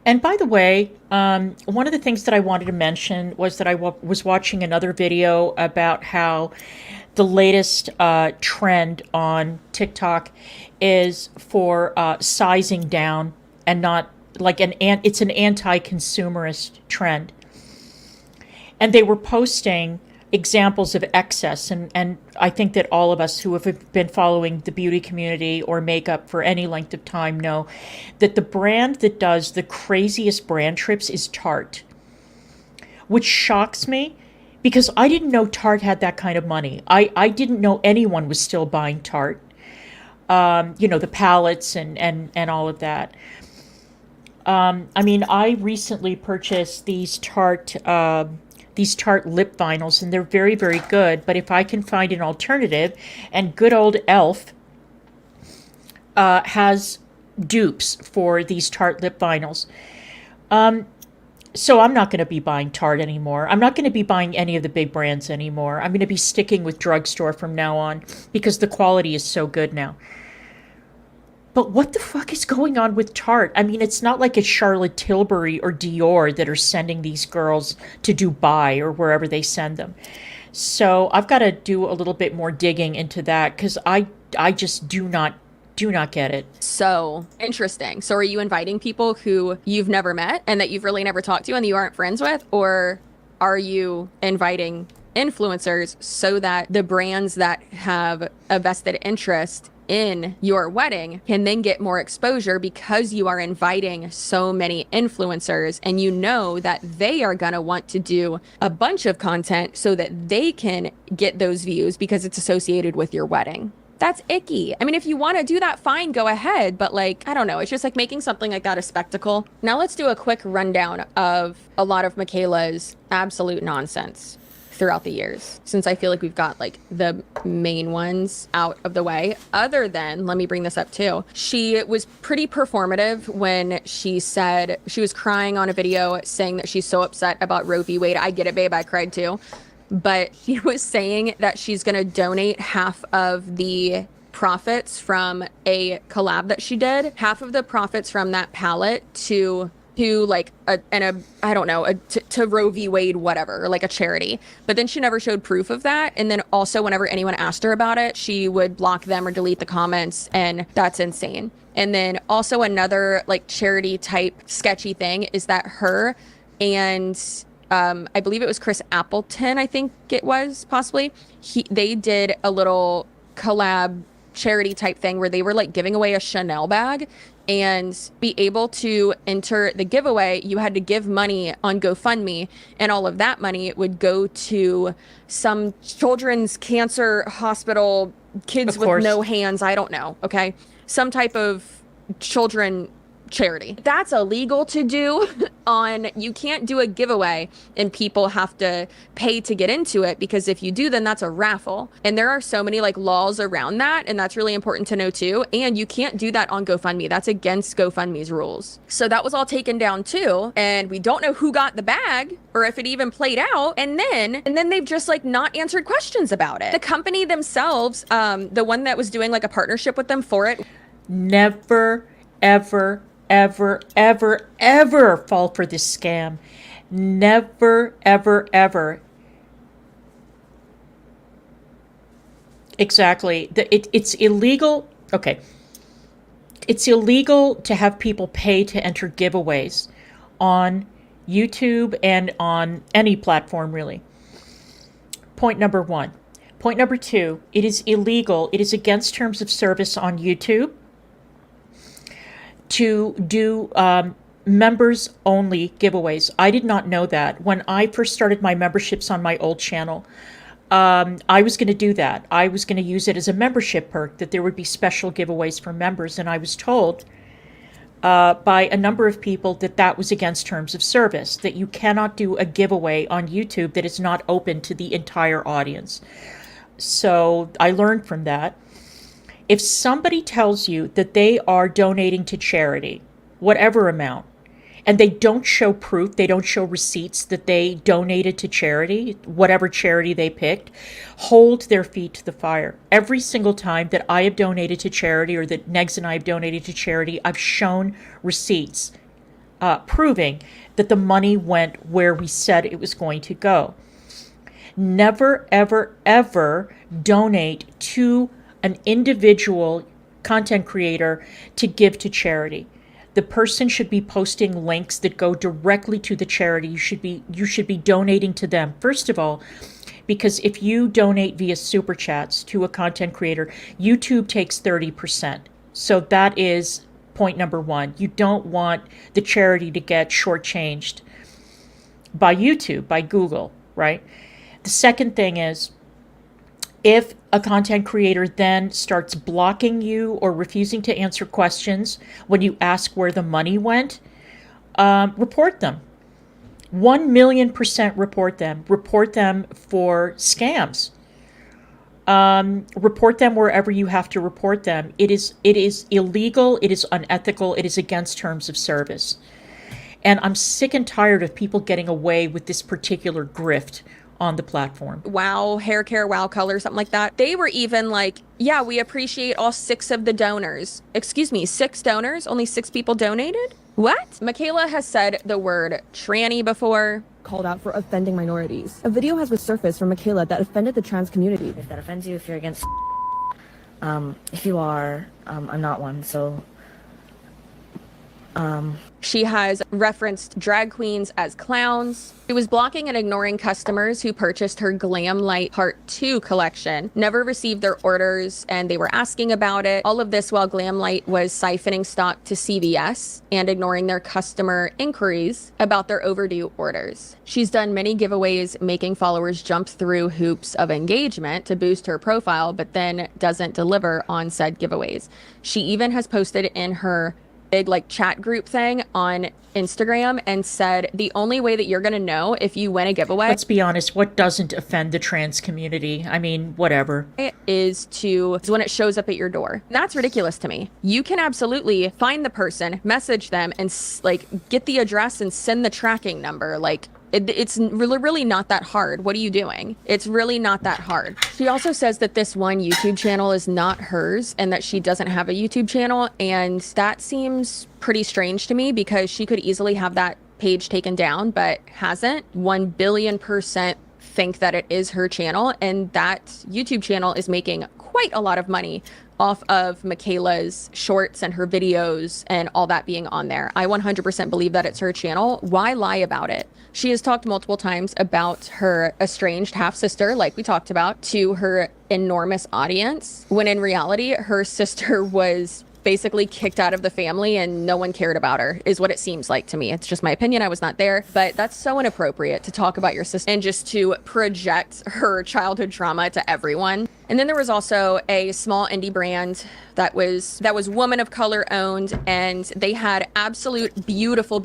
And by the way, one of the things that I wanted to mention was that I was watching another video about how the latest trend on TikTok is for sizing down, and not like it's an anti-consumerist trend. And they were posting examples of excess, and I think that all of us who have been following the beauty community or makeup for any length of time know that the brand that does the craziest brand trips is Tarte, which shocks me because I didn't know Tarte had that kind of money. I didn't know anyone was still buying Tarte, the palettes and all of that. I recently purchased these Tarte lip vinyls, and they're very, very good. But if I can find an alternative, and good old Elf has dupes for these Tarte lip vinyls. So I'm not going to be buying Tarte anymore. I'm not going to be buying any of the big brands anymore. I'm going to be sticking with drugstore from now on because the quality is so good now. But what the fuck is going on with Tarte? I mean, it's not like it's Charlotte Tilbury or Dior that are sending these girls to Dubai or wherever they send them. So I've got to do a little bit more digging into that because I just do not get it. So interesting. So are you inviting people who you've never met and that you've really never talked to and you aren't friends with? Or are you inviting influencers so that the brands that have a vested interest in your wedding can then get more exposure because you are inviting so many influencers and you know that they are going to want to do a bunch of content so that they can get those views because it's associated with your wedding? That's icky. I mean, if you want to do that, fine, go ahead. But like, I don't know. It's just like making something like that a spectacle. Now let's do a quick rundown of a lot of Mikayla's absolute nonsense throughout the years, since I feel like we've got like the main ones out of the way. Other than, let me bring this up too, she was pretty performative when she said she was crying on a video saying that she's so upset about Roe v. Wade. I get it, babe, I cried too. But she was saying that she's going to donate half of the profits from a collab that she did, half of the profits from that palette to like I don't know, to Roe v. Wade, whatever, like a charity. But then she never showed proof of that. And then also whenever anyone asked her about it, she would block them or delete the comments. And that's insane. And then also another like charity type sketchy thing is that her and I believe it was Chris Appleton, I think it was possibly, they did a little collab charity type thing where they were like giving away a Chanel bag. And be able to enter the giveaway, you had to give money on GoFundMe, and all of that money would go to some children's cancer hospital, kids with no hands, I don't know, okay? Some type of children charity. That's illegal to do on, you can't do a giveaway and people have to pay to get into it, because if you do, then that's a raffle. And there are so many like laws around that, and that's really important to know too. And you can't do that on GoFundMe. That's against GoFundMe's rules. So that was all taken down too, and we don't know who got the bag or if it even played out. And then they've just like not answered questions about it. The company themselves, the one that was doing like a partnership with them for it, never, ever, ever, ever, ever fall for this scam. Never, ever, ever. Exactly. It's illegal. Okay. It's illegal to have people pay to enter giveaways on YouTube and on any platform, really. Point number one. Point number two, it is illegal. It is against terms of service on YouTube to do members only giveaways. I did not know that. When I first started my memberships on my old channel, I was going to do that. I was going to use it as a membership perk, that there would be special giveaways for members. And I was told by a number of people that that was against terms of service, that you cannot do a giveaway on YouTube that is not open to the entire audience. So I learned from that. If somebody tells you that they are donating to charity, whatever amount, and they don't show proof, they don't show receipts that they donated to charity, whatever charity they picked, hold their feet to the fire. Every single time that I have donated to charity, or that Negs and I have donated to charity, I've shown receipts proving that the money went where we said it was going to go. Never, ever, ever donate to an individual content creator to give to charity. The person should be posting links that go directly to the charity. You should be donating to them, first of all, because if you donate via super chats to a content creator, YouTube takes 30%. So that is point number one. You don't want the charity to get shortchanged by YouTube, by Google, right? The second thing is, if a content creator then starts blocking you or refusing to answer questions when you ask where the money went, report them. 1,000,000% report them. Report them for scams. report them wherever you have to report them. It is illegal, it is unethical, it is against terms of service. And I'm sick and tired of people getting away with this particular grift on the platform. Wow, hair care, wow color, something like that. They were even like, yeah, we appreciate all 6 of the donors. Excuse me, 6 donors? Only 6 people donated? What? Mikayla has said the word tranny before. Called out for offending minorities. A video has resurfaced from Mikayla that offended the trans community. If that offends you, if you're against, if you are, I'm not one, so, She has referenced drag queens as clowns. She was blocking and ignoring customers who purchased her Glam Light Part 2 collection, never received their orders, and they were asking about it. All of this while Glam Light was siphoning stock to CVS and ignoring their customer inquiries about their overdue orders. She's done many giveaways, making followers jump through hoops of engagement to boost her profile, but then doesn't deliver on said giveaways. She even has posted in her big like chat group thing on Instagram and said the only way that you're gonna know if you win a giveaway, Let's be honest, what doesn't offend the trans community? I mean, whatever. is when it shows up at your door. That's ridiculous to me. You can absolutely find the person, message them, and like get the address and send the tracking number. Like it's really not that hard. What are you doing? It's really not that hard. She also says that this one YouTube channel is not hers and that she doesn't have a YouTube channel. And that seems pretty strange to me because she could easily have that page taken down, but hasn't. 1,000,000,000% think that it is her channel. And that YouTube channel is making quite a lot of money off of Mikayla's shorts and her videos and all that being on there. I 100% believe that it's her channel. Why lie about it? She has talked multiple times about her estranged half-sister, like we talked about, to her enormous audience, when in reality, her sister was basically kicked out of the family and no one cared about her, is what it seems like to me. It's just my opinion. I was not there, but that's so inappropriate to talk about your sister and just to project her childhood trauma to everyone. And then there was also a small indie brand that was woman of color owned, and they had absolute beautiful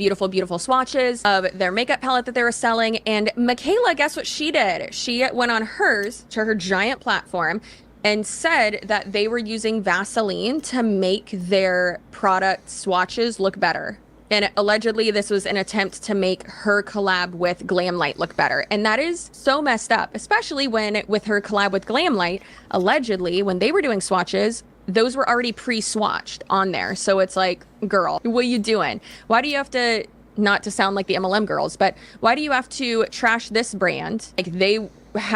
swatches of their makeup palette that they were selling. And Mikayla, guess what she did? She went on hers, to her giant platform, and said that they were using Vaseline to make their product swatches look better. And allegedly this was an attempt to make her collab with Glam Light look better. And that is so messed up, especially when with her collab with Glam Light, allegedly when they were doing swatches, those were already pre-swatched on there. So it's like, girl, what are you doing? Why do you have to, not to sound like the MLM girls, but why do you have to trash this brand? Like they,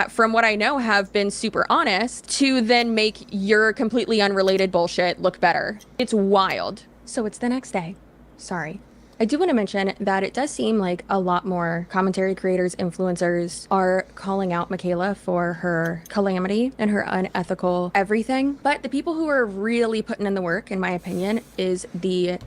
from what I know, have been super honest to then make your completely unrelated bullshit look better. It's wild. So it's the next day. Sorry. I do want to mention that it does seem like a lot more commentary creators, influencers are calling out Mikayla for her calamity and her unethical everything. But the people who are really putting in the work, in my opinion, is the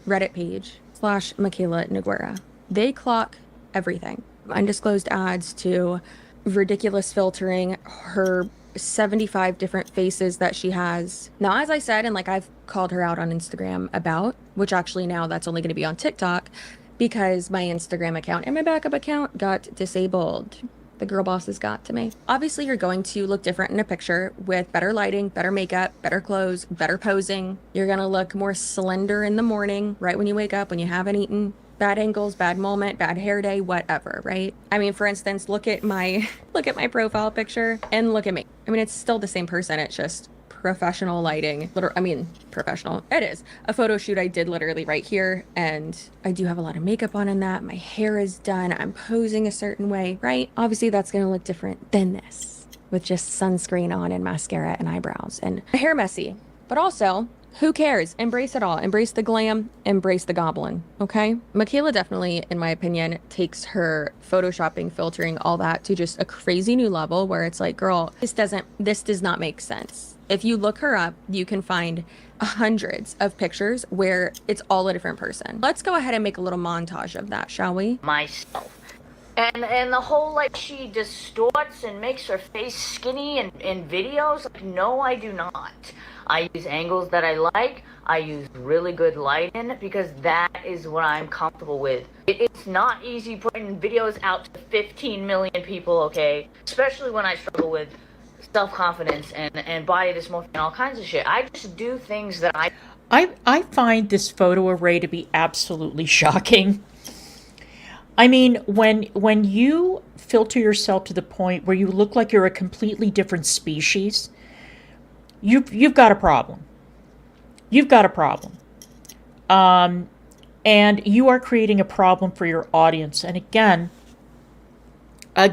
Reddit page / Mikayla Noguera. They clock everything. Undisclosed ads to ridiculous filtering, her 75 different faces that she has. Now, as I said, and like I've called her out on Instagram about, which actually now that's only going to be on TikTok because my Instagram account and my backup account got disabled. The girl bosses got to me. Obviously, you're going to look different in a picture with better lighting, better makeup, better clothes, better posing. You're going to look more slender in the morning, right when you wake up, when you haven't eaten. Bad angles, bad moment, bad hair day, whatever, right? I mean, for instance, look at my profile picture and look at me. I mean, it's still the same person. It's just professional lighting. Professional. It is. A photo shoot I did literally right here, and I do have a lot of makeup on in that. My hair is done. I'm posing a certain way, right? Obviously, that's going to look different than this with just sunscreen on and mascara and eyebrows and hair messy. But also, who cares? Embrace it all. Embrace the glam. Embrace the goblin. Okay? Mikayla definitely, in my opinion, takes her photoshopping, filtering, all that to just a crazy new level where it's like, girl, this does not make sense. If you look her up, you can find hundreds of pictures where it's all a different person. Let's go ahead and make a little montage of that, shall we? Myself. And the whole, like, she distorts and makes her face skinny in videos. Like, no, I do not. I use angles that I like. I use really good lighting because that is what I'm comfortable with. It's not easy putting videos out to 15 million people, okay? Especially when I struggle with self-confidence and body dysmorphia and all kinds of shit. I just do things that I find this photo array to be absolutely shocking. I mean, when you filter yourself to the point where you look like you're a completely different species, you've got a problem. You've got a problem. And you are creating a problem for your audience. And again, I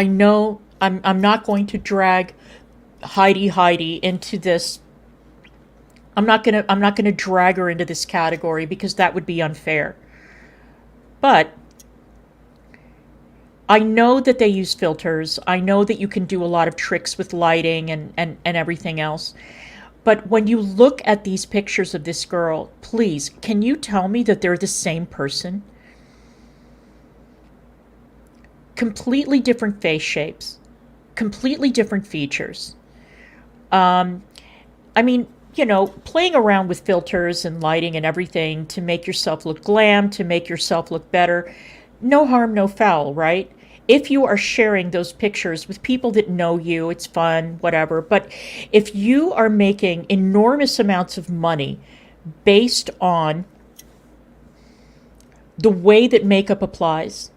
know I'm not going to drag Heidi into this. I'm not gonna drag her into this category because that would be unfair. But I know that they use filters. I know that you can do a lot of tricks with lighting and everything else. But when you look at these pictures of this girl, please, can you tell me that they're the same person? Completely different face shapes, completely different features. I mean, you know, playing around with filters and lighting and everything to make yourself look glam, to make yourself look better, no harm, no foul, right? If you are sharing those pictures with people that know you, it's fun, whatever. But if you are making enormous amounts of money based on the way that makeup applies,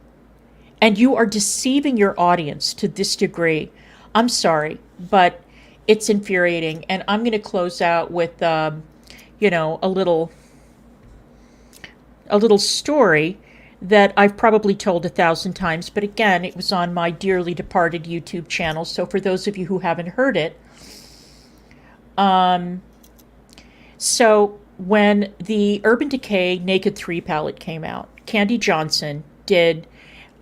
and you are deceiving your audience to this degree, I'm sorry, but it's infuriating. And I'm going to close out with, you know, a little story that I've probably told 1,000 times. But again, it was on my dearly departed YouTube channel. So for those of you who haven't heard it, so when the Urban Decay Naked 3 palette came out, Candy Johnson did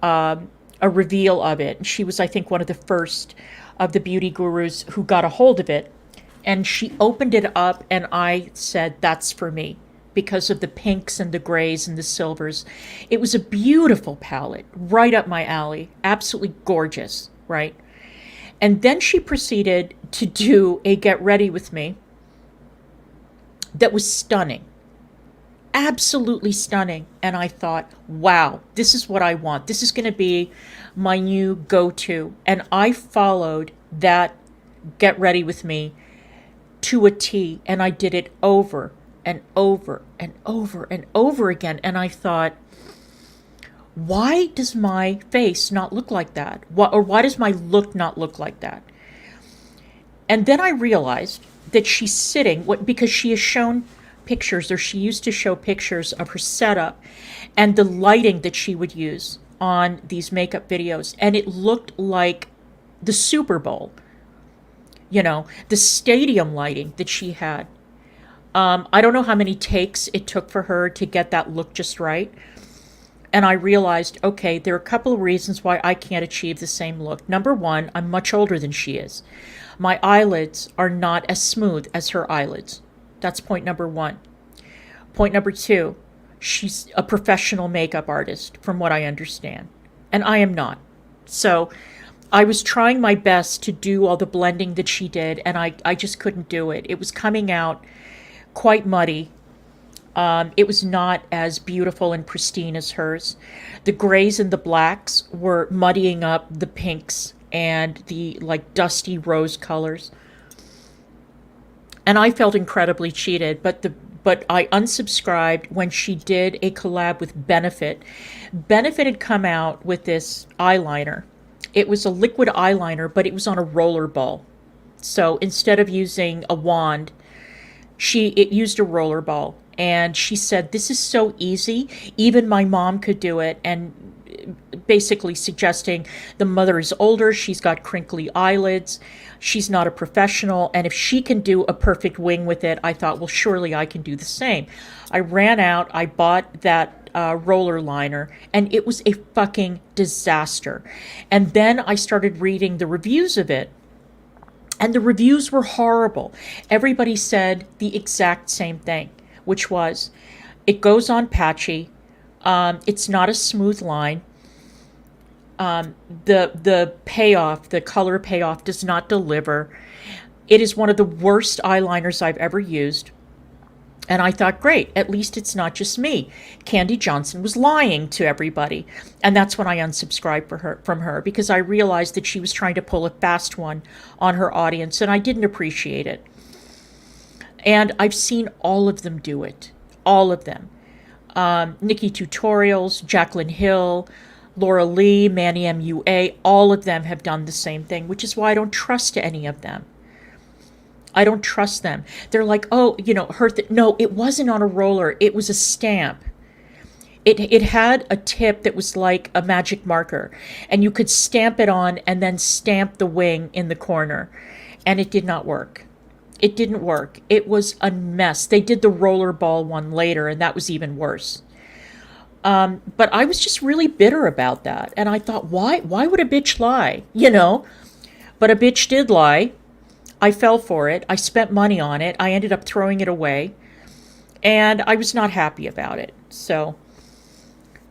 a reveal of it. And she was, I think, one of the first of the beauty gurus who got a hold of it. And she opened it up and I said, that's for me, because of the pinks and the grays and the silvers. It was a beautiful palette, right up my alley, absolutely gorgeous, right? And then she proceeded to do a Get Ready With Me that was stunning. Absolutely stunning. And I thought, wow, this is what I want. This is going to be my new go-to. And I followed that Get Ready With Me to a T. And I did it over and over and over and over again. And I thought, why does my face not look like that? Why does my look not look like that? And then I realized that she's sitting, because she has shown pictures, or she used to show pictures of her setup and the lighting that she would use on these makeup videos, and it looked like the Super Bowl, you know, the stadium lighting that she had. I don't know how many takes it took for her to get that look just right. And I realized, okay, there are a couple of reasons why I can't achieve the same look. Number one, I'm much older than she is. My eyelids are not as smooth as her eyelids. That's point number one. Point number two, she's a professional makeup artist, from what I understand. And I am not. So I was trying my best to do all the blending that she did, and I just couldn't do it. It was coming out quite muddy. It was not as beautiful and pristine as hers. The grays and the blacks were muddying up the pinks and the like dusty rose colors. And I felt incredibly cheated, but I unsubscribed when she did a collab with Benefit. Benefit had come out with this eyeliner. It was a liquid eyeliner, but it was on a roller ball. So instead of using a wand, it used a roller ball. And she said, this is so easy, even my mom could do it. And basically suggesting the mother is older, she's got crinkly eyelids, she's not a professional, and if she can do a perfect wing with it, I thought, well, surely I can do the same. I ran out, I bought that roller liner, and it was a fucking disaster. And then I started reading the reviews of it, and the reviews were horrible. Everybody said the exact same thing, which was, it goes on patchy, it's not a smooth line, the payoff, the color payoff does not deliver. It is one of the worst eyeliners I've ever used. And I thought, great, at least it's not just me. Candy Johnson was lying to everybody. And that's when I unsubscribed from her because I realized that she was trying to pull a fast one on her audience, and I didn't appreciate it. And I've seen all of them do it. All of them. Nikki Tutorials, Jaclyn Hill, Laura Lee, Manny MUA, all of them have done the same thing, which is why I don't trust any of them. I don't trust them. They're like, oh, you know, no, it wasn't on a roller. It was a stamp. It had a tip that was like a magic marker, and you could stamp it on and then stamp the wing in the corner, and it did not work. It didn't work. It was a mess. They did the rollerball one later, and that was even worse. But I was just really bitter about that, and I thought, why would a bitch lie? You know, but a bitch did lie. I fell for it. I spent money on it. I ended up throwing it away. And I was not happy about it. So,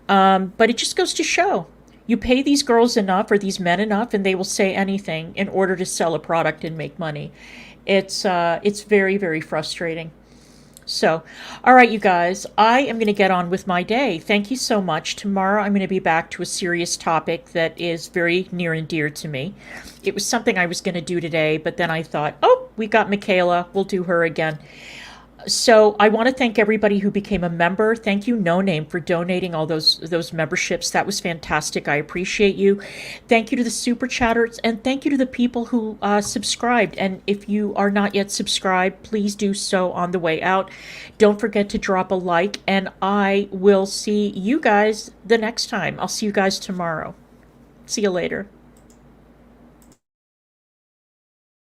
but it just goes to show. You pay these girls enough or these men enough and they will say anything in order to sell a product and make money. It's very, very frustrating. So, all right, you guys, I am going to get on with my day. Thank you so much. Tomorrow I'm going to be back to a serious topic that is very near and dear to me. It was something I was going to do today, but then I thought, oh, we got Mikayla. We'll do her again. So I want to thank everybody who became a member. Thank you, No Name, for donating all those memberships. That was fantastic. I appreciate you. Thank you to the super chatters, and thank you to the people who subscribed. And if you are not yet subscribed, please do so on the way out. Don't forget to drop a like, and I will see you guys the next time. I'll see you guys tomorrow. See you later.